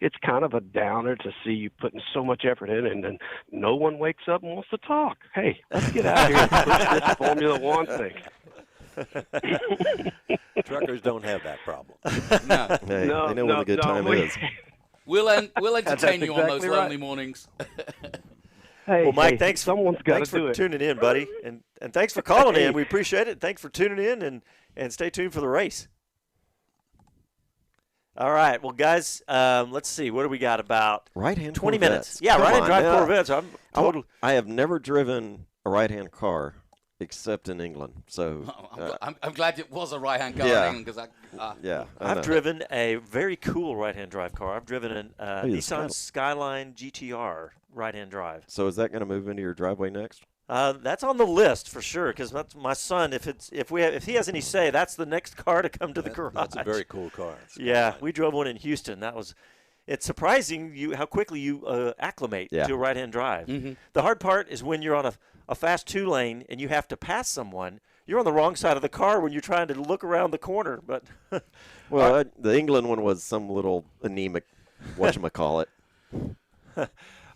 Speaker 7: It's kind of a downer to see you putting so much effort in, and then no one wakes up and wants to talk. Hey, let's get out here and push this Formula One thing.
Speaker 4: Truckers don't have that problem.
Speaker 2: No.
Speaker 3: Hey, they know when the good time is.
Speaker 2: We'll entertain you on those
Speaker 7: exactly right.
Speaker 2: lonely mornings.
Speaker 7: Hey,
Speaker 1: Well, Mike,
Speaker 7: hey, someone's got to do
Speaker 1: for
Speaker 7: it.
Speaker 1: tuning in, buddy, and thanks for calling in. We appreciate it. Thanks for tuning in, and stay tuned for the race. All right, well, guys, let's see. What do we got? About
Speaker 3: Right-hand
Speaker 1: 20
Speaker 3: Corvettes.
Speaker 1: minutes. Yeah,
Speaker 3: Come
Speaker 1: right-hand
Speaker 3: on
Speaker 1: drive
Speaker 3: now.
Speaker 1: Corvettes. I'm totally.
Speaker 3: I have never driven a right-hand car except in England. So
Speaker 2: I'm glad it was a right-hand car
Speaker 3: Yeah.
Speaker 2: in England because
Speaker 3: yeah, I
Speaker 1: I've
Speaker 3: know.
Speaker 1: driven a very cool right-hand drive car. I've driven a
Speaker 3: Oh, the
Speaker 1: Nissan Skyline GTR right-hand drive.
Speaker 3: So is that going to move into your driveway next?
Speaker 1: That's on the list for sure, because my son, if he has any say, that's the next car to come to the garage.
Speaker 4: That's a very cool car.
Speaker 1: Yeah, we drove one in Houston. That was it's surprising how quickly you acclimate
Speaker 3: Yeah.
Speaker 1: to a right-hand drive. The hard part is when you're on a fast 2-lane and you have to pass someone. You're on the wrong side of the car when you're trying to look around the corner. But
Speaker 3: Well, the England one was some little anemic, whatchamacallit.
Speaker 1: all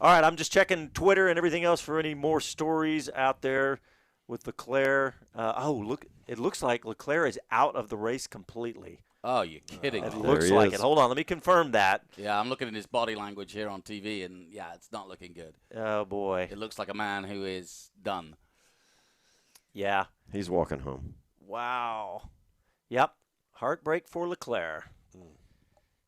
Speaker 1: right, I'm just checking Twitter and everything else for any more stories out there with Leclerc. Look, it looks like Leclerc is out of the race completely.
Speaker 2: Oh, you're kidding.
Speaker 1: It
Speaker 2: me.
Speaker 1: looks
Speaker 3: he
Speaker 1: like
Speaker 3: is.
Speaker 1: it. Hold on, let me confirm that.
Speaker 2: Yeah, I'm looking at his body language here on TV, and yeah, it's not looking good.
Speaker 1: Oh, boy.
Speaker 2: It looks like a man who is done.
Speaker 1: Yeah.
Speaker 3: He's walking home.
Speaker 1: Wow. Yep. Heartbreak for Leclerc.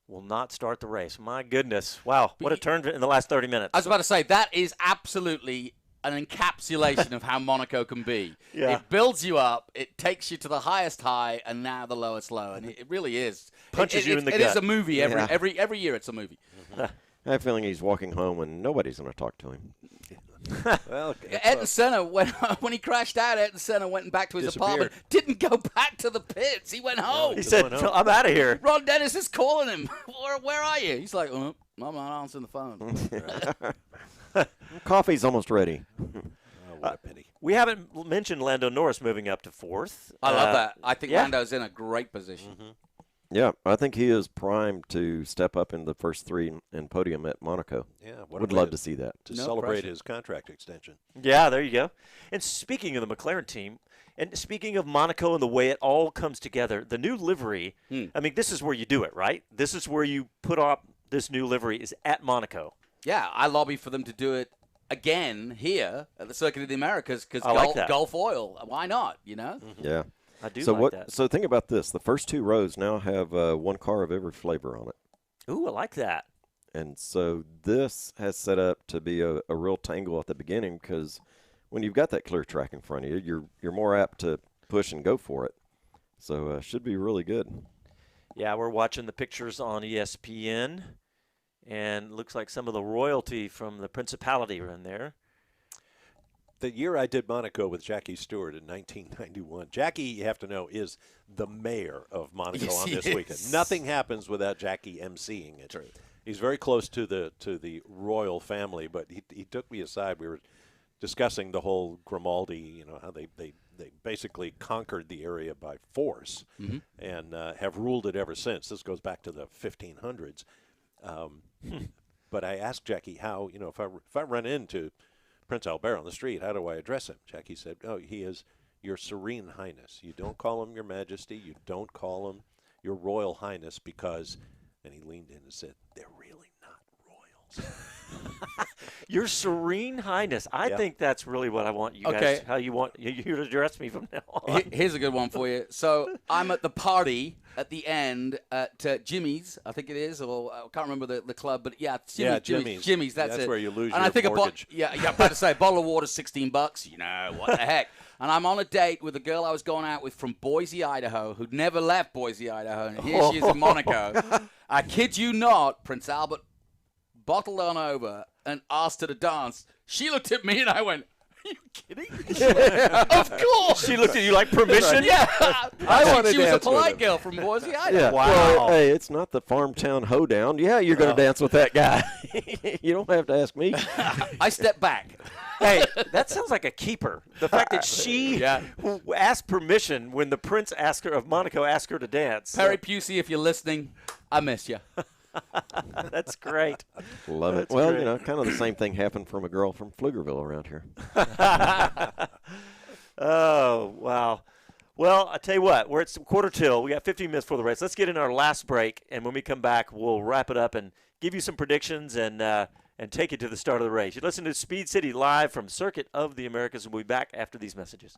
Speaker 1: Will not start the race. My goodness. Wow. What a turn in the last 30 minutes.
Speaker 2: I was about to say, that is absolutely an encapsulation of how Monaco can be.
Speaker 1: Yeah.
Speaker 2: It builds you up, it takes you to the highest high, and now the lowest low. And it really is.
Speaker 1: Punches you in the gut.
Speaker 2: It is a movie.
Speaker 3: Yeah.
Speaker 2: Every year it's a movie.
Speaker 3: I have a feeling he's walking home and nobody's going to talk to him.
Speaker 4: Well,
Speaker 2: Ayrton Senna, when he crashed out, Ayrton Senna went back to his
Speaker 4: Disappeared.
Speaker 2: apartment, didn't go back to the pits. He went home.
Speaker 1: He said, I'm out of here.
Speaker 2: Ron Dennis is calling him. Where are you? He's like, I'm not answering the phone.
Speaker 3: Coffee's almost ready.
Speaker 4: oh, what a pity.
Speaker 1: We haven't mentioned Lando Norris moving up to 4th.
Speaker 2: I love that. I think
Speaker 1: yeah.
Speaker 2: Lando's in a great position.
Speaker 3: Yeah, I think he is primed to step up in the first 3 and podium at Monaco.
Speaker 4: Yeah, what a
Speaker 3: Would
Speaker 4: way
Speaker 3: love to see that.
Speaker 4: to
Speaker 2: No
Speaker 4: celebrate
Speaker 2: pressure.
Speaker 4: his contract extension.
Speaker 1: Yeah, there you go. And speaking of the McLaren team, and speaking of Monaco and the way it all comes together, the new livery, I mean, this is where you do it, right? This is where you put up this new livery is at Monaco.
Speaker 2: Yeah, I lobby for them to do it again here at the Circuit of the Americas because
Speaker 1: I like that.
Speaker 2: Gulf Oil. Why not, you know?
Speaker 3: Yeah.
Speaker 1: I do
Speaker 3: So
Speaker 1: like
Speaker 3: what?
Speaker 1: that.
Speaker 3: So think about this: the first 2 rows now have one car of every flavor on it,
Speaker 1: Ooh, I like that.
Speaker 3: and so this has set up to be a real tangle at the beginning because when you've got that clear track in front of you, you're more apt to push and go for it. So should be really good.
Speaker 1: Yeah, we're watching the pictures on ESPN, and looks like some of the royalty from the Principality are in there.
Speaker 4: The year I did Monaco with Jackie Stewart in 1991, Jackie, you have to know, is the mayor of Monaco
Speaker 2: Yes,
Speaker 4: on
Speaker 2: he
Speaker 4: this
Speaker 2: is.
Speaker 4: weekend. Nothing happens without Jackie emceeing it.
Speaker 2: True.
Speaker 4: He's very close to the royal family, but he took me aside. We were discussing the whole Grimaldi, you know, how they basically conquered the area by force and have ruled it ever since. This goes back to the 1500s. But I asked Jackie how, you know, if I run into Prince Albert on the street, how do I address him? Jackie said, oh, he is Your Serene Highness. You don't call him Your Majesty. You don't call him Your Royal Highness because, and he leaned in and said, they're really not royals.
Speaker 1: Your Serene Highness. I
Speaker 4: Yeah.
Speaker 1: think that's really what I want you
Speaker 2: Okay.
Speaker 1: guys, how you want you to address me from now on.
Speaker 2: Here's a good one for you. So I'm at the party at the end at Jimmy's, I think it is, or I can't remember the club, but yeah,
Speaker 4: Jimmy's.
Speaker 2: Jimmy's, that's it.
Speaker 4: That's where you lose
Speaker 2: and
Speaker 4: your
Speaker 2: I think
Speaker 4: mortgage.
Speaker 2: I'm about to say a bottle of water, $16. You know what the heck? And I'm on a date with a girl I was going out with from Boise, Idaho, who'd never left Boise, Idaho, and here she is in Monaco. I kid you not, Prince Albert bottled on over and asked her to dance. She looked at me and I went, are you kidding? Of course.
Speaker 1: She looked at you like permission?
Speaker 2: Yeah.
Speaker 3: I wanna
Speaker 2: She was a
Speaker 3: dance with
Speaker 2: polite
Speaker 3: him.
Speaker 2: girl from Boise, Idaho.
Speaker 3: Yeah.
Speaker 1: Wow.
Speaker 3: Well, hey, it's not the Farmtown Hoedown. Yeah, you're going to dance with that guy. You don't have to ask me.
Speaker 2: I stepped back.
Speaker 1: Hey, that sounds like a keeper. The fact that she
Speaker 2: Yeah.
Speaker 1: asked permission when the Prince of Monaco asked her to dance.
Speaker 2: Perry Pusey, if you're listening, I miss you.
Speaker 1: That's great.
Speaker 3: Love it.
Speaker 1: That's
Speaker 3: Well,
Speaker 1: great.
Speaker 3: you know, kind of the same thing happened from a girl from Pflugerville around here.
Speaker 1: Oh, wow. Well, I tell you what, we're at 1:45. We got 15 minutes for the race. Let's get in our last break, and when we come back, we'll wrap it up and give you some predictions and take you to the start of the race. You listen to Speed City live from Circuit of the Americas, and we'll be back after these messages.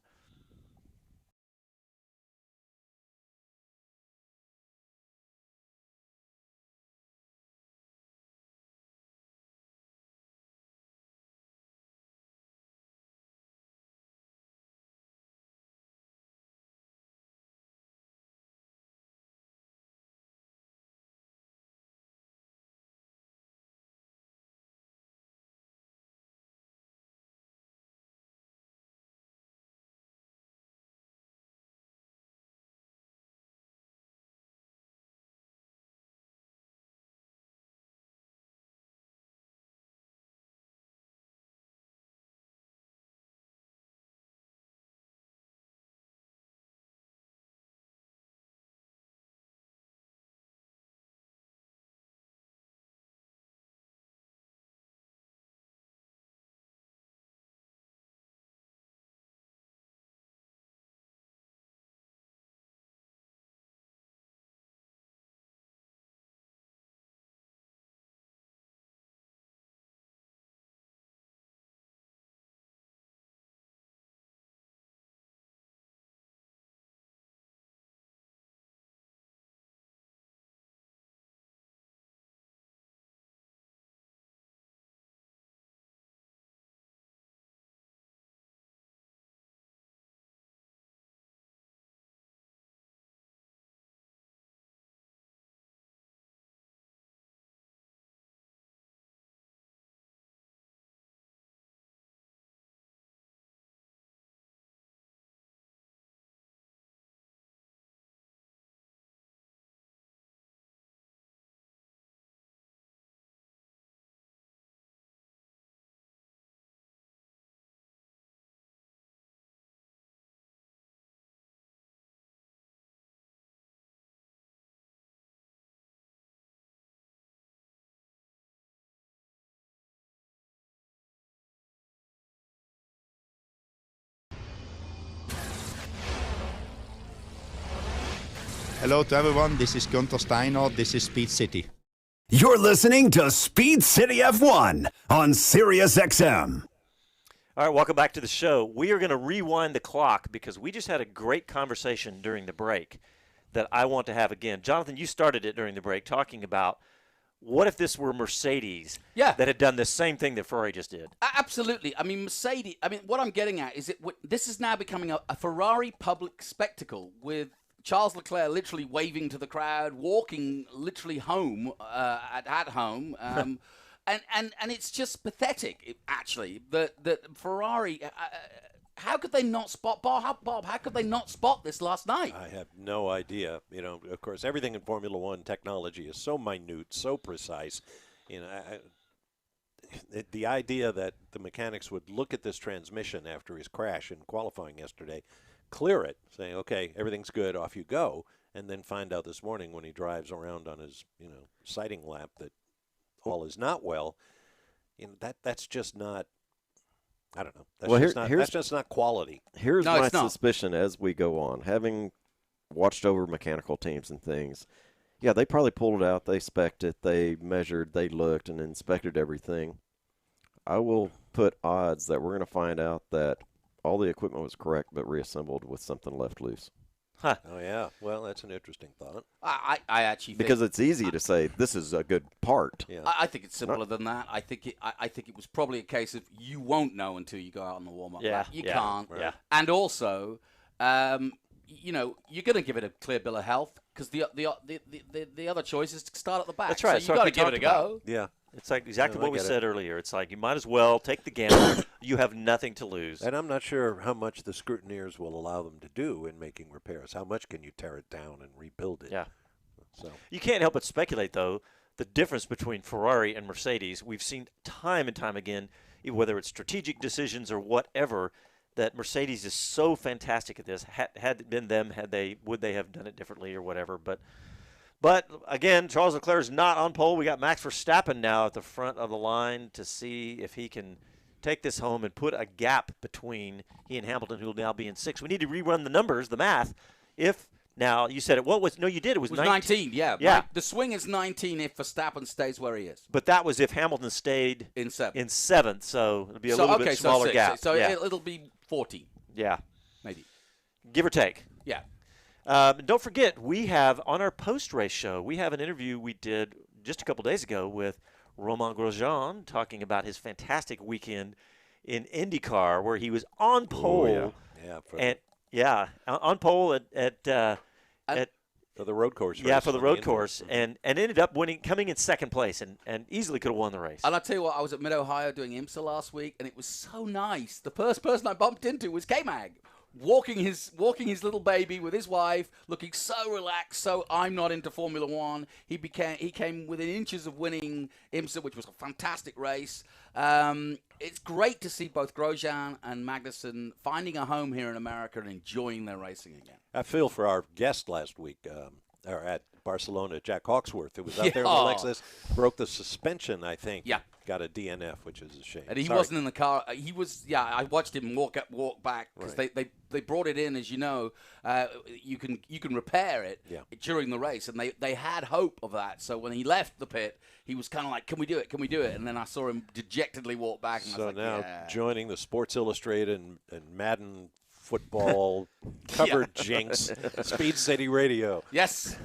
Speaker 9: Hello to everyone. This is Gunther Steiner. This is Speed City.
Speaker 6: You're listening to Speed City F1 on Sirius XM.
Speaker 1: All right, welcome back to the show. We are going to rewind the clock because we just had a great conversation during the break that I want to have again. Jonathan, you started it during the break talking about what if this were Mercedes that had done the same thing that Ferrari just did?
Speaker 2: Absolutely. I mean, Mercedes, what I'm getting at is this is now becoming a Ferrari public spectacle with Charles Leclerc literally waving to the crowd, walking literally home, at home. And it's just pathetic, actually, that Ferrari, how could they not spot, Bob, how could they not spot this last night?
Speaker 4: I have no idea. You know, of course, everything in Formula One technology is so minute, so precise. You know, the idea that the mechanics would look at this transmission after his crash in qualifying yesterday, clear it, saying, okay, everything's good, off you go, and then find out this morning when he drives around on his, sighting lap that all is not well. That's just not, I don't know. That's just not quality.
Speaker 3: Here's my suspicion as we go on. Having watched over mechanical teams and things, yeah, they probably pulled it out, they spec'd it, they measured, they looked and inspected everything. I will put odds that we're going to find out that all the equipment was correct but reassembled with something left loose.
Speaker 1: Huh.
Speaker 4: Oh, yeah. Well, that's an interesting thought.
Speaker 2: I actually think...
Speaker 3: Because it's easy to say, this is a good part.
Speaker 2: Yeah. I think it's simpler than that. I think it was probably a case of you won't know until you go out on the warm-up lap. You can't.
Speaker 1: Right.
Speaker 2: And also, you're going to give it a clear bill of health because the other choice is to start at the back.
Speaker 1: That's right.
Speaker 2: So you've got to give it a go.
Speaker 4: Yeah.
Speaker 1: It's like exactly what we said earlier. It's like you might as well take the gamble. You have nothing to lose.
Speaker 4: And I'm not sure how much the scrutineers will allow them to do in making repairs. How much can you tear it down and rebuild it?
Speaker 1: Yeah.
Speaker 4: So
Speaker 1: you can't help but speculate, though, the difference between Ferrari and Mercedes. We've seen time and time again, whether it's strategic decisions or whatever, that Mercedes is so fantastic at this. Had it been them, would they have done it differently or whatever? But again, Charles Leclerc is not on pole. We got Max Verstappen now at the front of the line to see if he can take this home and put a gap between he and Hamilton, who will now be in 6th. We need to rerun the numbers, the math. If now you said it, you did. It was
Speaker 2: 19. Yeah.
Speaker 1: Yeah.
Speaker 2: The swing is 19 if Verstappen stays where he is.
Speaker 1: But that was if Hamilton stayed
Speaker 2: in
Speaker 1: 7th. So it'll be a little bit smaller gap.
Speaker 2: So it'll be 14.
Speaker 1: Yeah.
Speaker 2: Maybe.
Speaker 1: Give or take.
Speaker 2: Yeah.
Speaker 1: Don't forget, we have on our post-race show, we have an interview we did just a couple days ago with Romain Grosjean talking about his fantastic weekend in IndyCar where he was on pole. On pole at
Speaker 4: for the road course.
Speaker 1: Yeah, for the road course, and ended up coming in 2nd place and easily could have won the race.
Speaker 2: And I'll tell you what, I was at Mid-Ohio doing IMSA last week, and it was so nice. The first person I bumped into was K-Mag. Walking his little baby with his wife, looking so relaxed. So I'm not into Formula One. He came within inches of winning IMSA, which was a fantastic race. It's great to see both Grosjean and Magnussen finding a home here in America and enjoying their racing again.
Speaker 4: I feel for our guest last week, or at Barcelona, Jack Hawksworth, who was out there in the Lexus, broke the suspension, I think.
Speaker 2: Yeah.
Speaker 4: Got a DNF, which is a shame.
Speaker 2: And he wasn't in the car. He was, I watched him walk back because they brought it in, as you know. You can repair it during the race, and they had hope of that. So when he left the pit, he was kind of like, "Can we do it? Can we do it?" And then I saw him dejectedly walk back. And I was like,
Speaker 4: now joining the Sports Illustrated and Madden football covered jinx, Speed City Radio.
Speaker 2: Yes,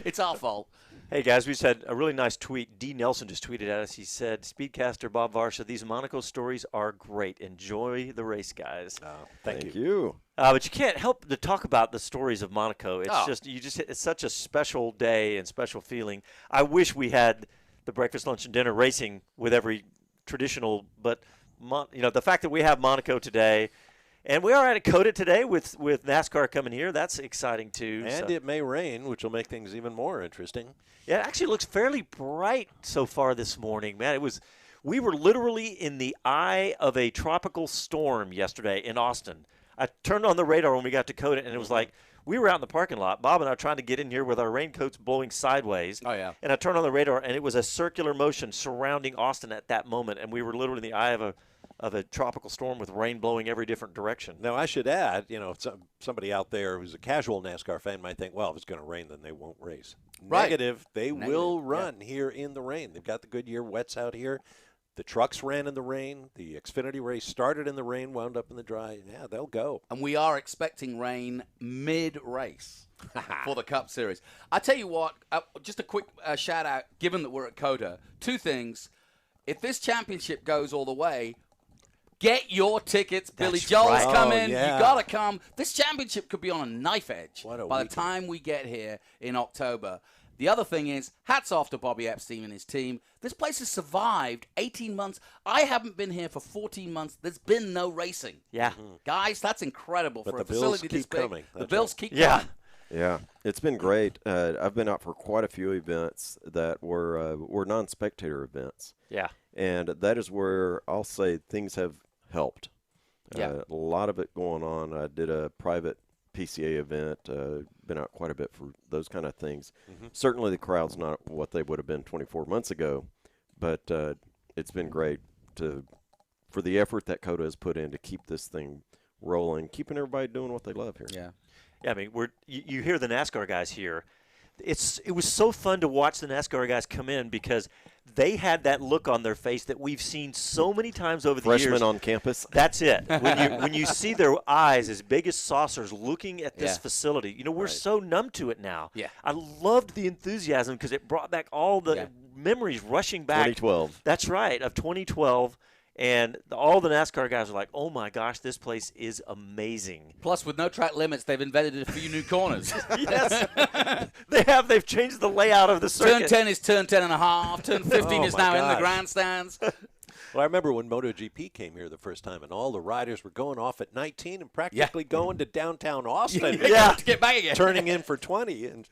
Speaker 2: it's our fault.
Speaker 1: Hey, guys, we just had a really nice tweet. D. Nelson just tweeted at us. He said, Speedcaster Bob Varsha, these Monaco stories are great. Enjoy the race, guys.
Speaker 3: Thank you.
Speaker 1: But you can't help to talk about the stories of Monaco. It's it's such a special day and special feeling. I wish we had the breakfast, lunch, and dinner racing with every traditional, but the fact that we have Monaco today, and we are at COTA today with NASCAR coming here. That's exciting, too.
Speaker 4: And it may rain, which will make things even more interesting.
Speaker 1: Yeah, it actually looks fairly bright so far this morning. Man, we were literally in the eye of a tropical storm yesterday in Austin. I turned on the radar when we got to COTA, and it was like we were out in the parking lot. Bob and I trying to get in here with our raincoats blowing sideways.
Speaker 2: Oh, yeah.
Speaker 1: And I turned on the radar, and it was a circular motion surrounding Austin at that moment, and we were literally in the eye of of a tropical storm with rain blowing every different direction.
Speaker 4: Now, I should add, somebody out there who's a casual NASCAR fan might think, well, if it's going to rain, then they won't race.
Speaker 2: Right.
Speaker 4: Negative. They will run here in the rain. They've got the Goodyear wets out here. The trucks ran in the rain. The Xfinity race started in the rain, wound up in the dry. Yeah, they'll go.
Speaker 2: And we are expecting rain mid-race for the Cup Series. I tell you what, just a quick shout-out, given that we're at COTA. 2 things. If this championship goes all the way, get your tickets. Billy Joel's coming.
Speaker 4: Yeah.
Speaker 2: You got to come. This championship could be on a knife edge
Speaker 4: What a
Speaker 2: by
Speaker 4: weekend.
Speaker 2: the time we get here in October. The other thing is, hats off to Bobby Epstein and his team. This place has survived 18 months. I haven't been here for 14 months. There's been no racing.
Speaker 1: Yeah.
Speaker 2: Guys, that's incredible
Speaker 4: But
Speaker 2: for
Speaker 4: the
Speaker 2: a facility
Speaker 4: bills
Speaker 2: this
Speaker 4: keep
Speaker 2: big.
Speaker 4: coming.
Speaker 2: The
Speaker 4: That's
Speaker 2: bills
Speaker 4: right.
Speaker 2: keep
Speaker 1: Yeah.
Speaker 2: coming.
Speaker 3: Yeah, it's been great. I've been out for quite a few events that were non-spectator events.
Speaker 1: Yeah.
Speaker 3: And that is where I'll say things have helped.
Speaker 2: Yeah.
Speaker 3: A lot of it going on. I did a private PCA event, been out quite a bit for those kind of things. Certainly the crowd's not what they would have been 24 months ago, but it's been great for the effort that COTA has put in to keep this thing rolling, keeping everybody doing what they love here.
Speaker 2: Yeah.
Speaker 1: Yeah, I mean, you hear the NASCAR guys here. It was so fun to watch the NASCAR guys come in because they had that look on their face that we've seen so many times over the years.
Speaker 3: Freshmen on campus.
Speaker 1: That's it. When you see their eyes as big as saucers looking at this
Speaker 2: Yeah.
Speaker 1: facility, we're so numb to it now.
Speaker 2: Yeah.
Speaker 1: I loved the enthusiasm because it brought back all the memories rushing back.
Speaker 3: 2012.
Speaker 1: That's right, of 2012. And all the NASCAR guys are like, oh, my gosh, this place is amazing.
Speaker 2: Plus, with no track limits, they've invented a few new corners.
Speaker 1: Yes. They've changed the layout of the circuit.
Speaker 2: Turn 10 is turn 10 and a half. Turn 15
Speaker 4: Oh,
Speaker 2: is
Speaker 4: my
Speaker 2: now in the
Speaker 4: gosh.
Speaker 2: grandstands.
Speaker 4: Well, I remember when MotoGP came here the first time, and all the riders were going off at 19 and practically going to downtown Austin.
Speaker 1: Yeah.
Speaker 2: To get back again.
Speaker 4: Turning in for 20. And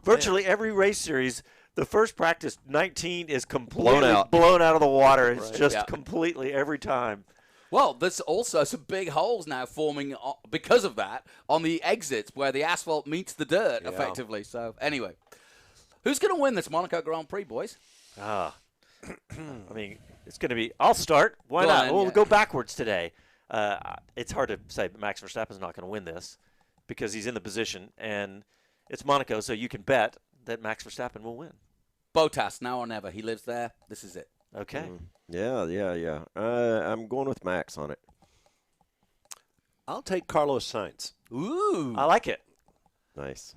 Speaker 1: Virtually every race series, the first practice, 19 is completely
Speaker 3: Blown
Speaker 1: out of the water. It's
Speaker 4: Right.
Speaker 1: just completely every time.
Speaker 2: Well, there's also some big holes now forming because of that on the exits where the asphalt meets the dirt, effectively. So, anyway, who's going to win this Monaco Grand Prix, boys?
Speaker 1: I mean, it's going to be – I'll start. Why
Speaker 2: Go
Speaker 1: not?
Speaker 2: on,
Speaker 1: We'll
Speaker 2: yeah.
Speaker 1: go backwards today. It's hard to say Max Verstappen's not going to win this because he's in the position, and it's Monaco, so you can bet that Max Verstappen will win.
Speaker 2: Bottas, now or never. He lives there. This is it.
Speaker 1: Okay.
Speaker 3: Yeah. I'm going with Max on it.
Speaker 4: I'll take Carlos Sainz.
Speaker 2: Ooh.
Speaker 1: I like it.
Speaker 3: Nice.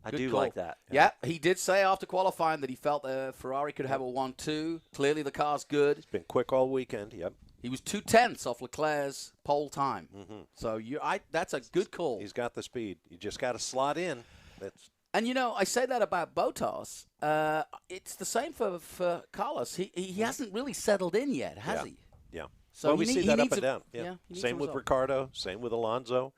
Speaker 1: I
Speaker 2: Good
Speaker 1: do
Speaker 2: call.
Speaker 1: like that.
Speaker 2: Yeah, he did say after qualifying that he felt Ferrari could have a 1-2. Clearly the car's good.
Speaker 4: Been quick all weekend. Yep.
Speaker 2: He was 2/10 off Leclerc's pole time. So that's a good call.
Speaker 4: He's got the speed. You just got to slot in.
Speaker 2: And, I say that about Bottas. It's the same for Carlos. He hasn't really settled in yet, has he?
Speaker 4: Yeah.
Speaker 2: So
Speaker 4: well, we see that up and down.
Speaker 2: he needs
Speaker 4: Same
Speaker 2: a
Speaker 4: with
Speaker 2: result.
Speaker 4: Ricardo. Same with Alonso.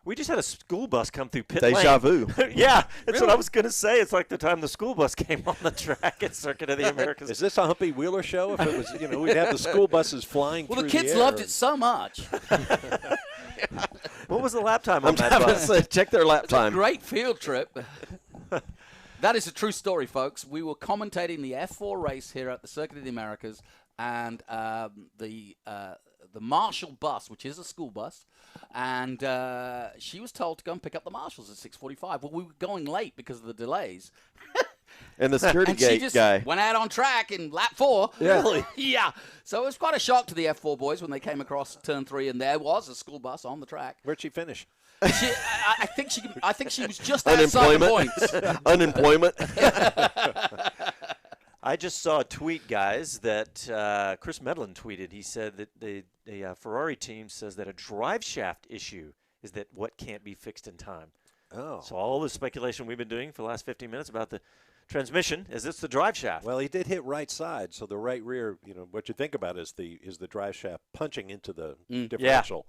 Speaker 1: We just had a school bus come through pit
Speaker 3: Deja
Speaker 1: lane.
Speaker 3: vu.
Speaker 1: Yeah, that's what I was going to say. It's like the time the school bus came on the track at Circuit of the Americas.
Speaker 4: Is this a Humpy Wheeler show? If it was, we'd have the school buses flying
Speaker 2: Well,
Speaker 4: through
Speaker 2: the kids
Speaker 4: air.
Speaker 2: loved it so much.
Speaker 1: What was the lap time on
Speaker 3: I'm
Speaker 1: that
Speaker 3: having to
Speaker 1: bus?
Speaker 3: say, check their lap time.
Speaker 2: Great field trip. That is a true story, folks. We were commentating the F4 race here at the Circuit of the Americas, and the Marshall bus, which is a school bus, and she was told to go and pick up the Marshals at 6:45. Well, we were going late because of the delays.
Speaker 3: And the security
Speaker 2: And she
Speaker 3: gate
Speaker 2: just
Speaker 3: guy.
Speaker 2: went out on track in lap 4.
Speaker 3: Really?
Speaker 2: Yeah. So it was quite a shock to the F4 boys when they came across turn 3, and there was a school bus on the track.
Speaker 4: Where'd she finish?
Speaker 2: I think she was just outside the points.
Speaker 3: Unemployment.
Speaker 1: I just saw a tweet, guys, that Chris Medlin tweeted. He said that the Ferrari team says that a drive shaft issue is that what can't be fixed in time.
Speaker 4: Oh.
Speaker 1: So all the speculation we've been doing for the last 15 minutes about the transmission is it's the drive shaft.
Speaker 4: Well, he did hit right side, so the right rear. What you think about is the drive shaft punching into the differential.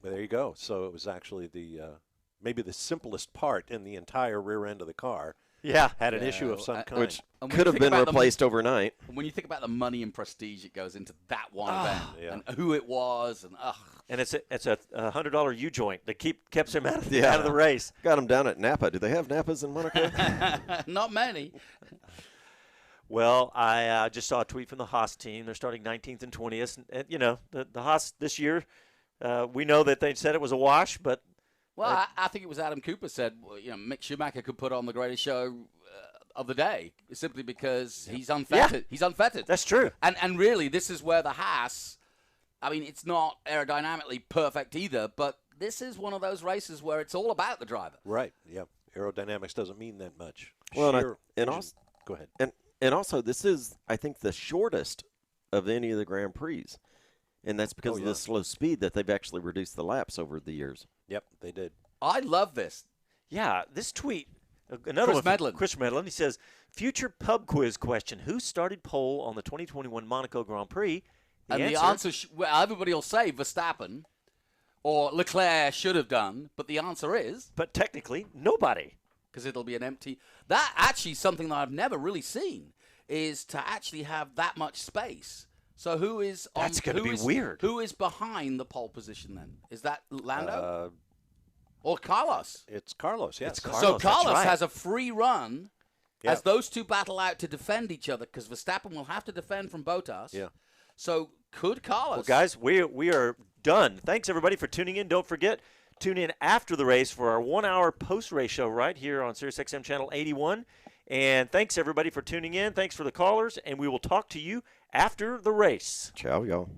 Speaker 4: Well, there you go. So it was actually the maybe the simplest part in the entire rear end of the car.
Speaker 1: Yeah.
Speaker 4: Had an issue of some kind.
Speaker 3: Which
Speaker 2: And when
Speaker 3: could
Speaker 2: you
Speaker 3: have
Speaker 2: think
Speaker 3: been
Speaker 2: about
Speaker 3: replaced overnight.
Speaker 2: When you think about the money and prestige it goes into that one
Speaker 4: yeah.
Speaker 2: event and who it was, and
Speaker 1: And it's a $100 U-joint that kept him out of
Speaker 3: Yeah.
Speaker 1: the race.
Speaker 3: Got him down at Napa. Do they have Napas in Monaco?
Speaker 2: not many.
Speaker 1: Well, I just saw a tweet from the Haas team. They're starting 19th and 20th. And the Haas this year, we know that they said it was a wash, but.
Speaker 2: Well, I think it was Adam Cooper said, Mick Schumacher could put on the greatest show of the day simply because he's unfettered.
Speaker 1: Yeah.
Speaker 2: He's unfettered.
Speaker 1: That's true.
Speaker 2: And really, this is where the Haas, I mean, it's not aerodynamically perfect either, but this is one of those races where it's all about the driver.
Speaker 4: Right, yeah. Aerodynamics doesn't mean that much.
Speaker 3: Well,
Speaker 4: Also, go ahead.
Speaker 3: And also, this is, I think, the shortest of any of the Grand Prix. And that's because of the slow speed that they've actually reduced the laps over the years.
Speaker 4: Yep, they did.
Speaker 2: I love this.
Speaker 1: Yeah, this tweet, another one from Chris Medlin. He says, future pub quiz question. Who started pole on the 2021 Monaco Grand Prix?
Speaker 2: The answer everybody will say Verstappen or Leclerc should have done, but the answer is?
Speaker 1: But technically, nobody.
Speaker 2: Because it'll be an empty. That actually is something that I've never really seen, is to actually have that much space. So who is on?
Speaker 1: That's going to be weird.
Speaker 2: Who is behind the pole position then? Is that Lando? Or Carlos?
Speaker 4: It's Carlos, yes.
Speaker 1: It's Carlos,
Speaker 2: so Carlos
Speaker 1: right.
Speaker 2: has a free run as those two battle out to defend each other because Verstappen will have to defend from Bottas.
Speaker 4: Yeah.
Speaker 2: So could Carlos?
Speaker 1: Well, guys, we are done. Thanks, everybody, for tuning in. Don't forget, tune in after the race for our 1-hour post-race show right here on SiriusXM Channel 81. And thanks, everybody, for tuning in. Thanks for the callers, and we will talk to you after the race.
Speaker 3: Ciao, y'all.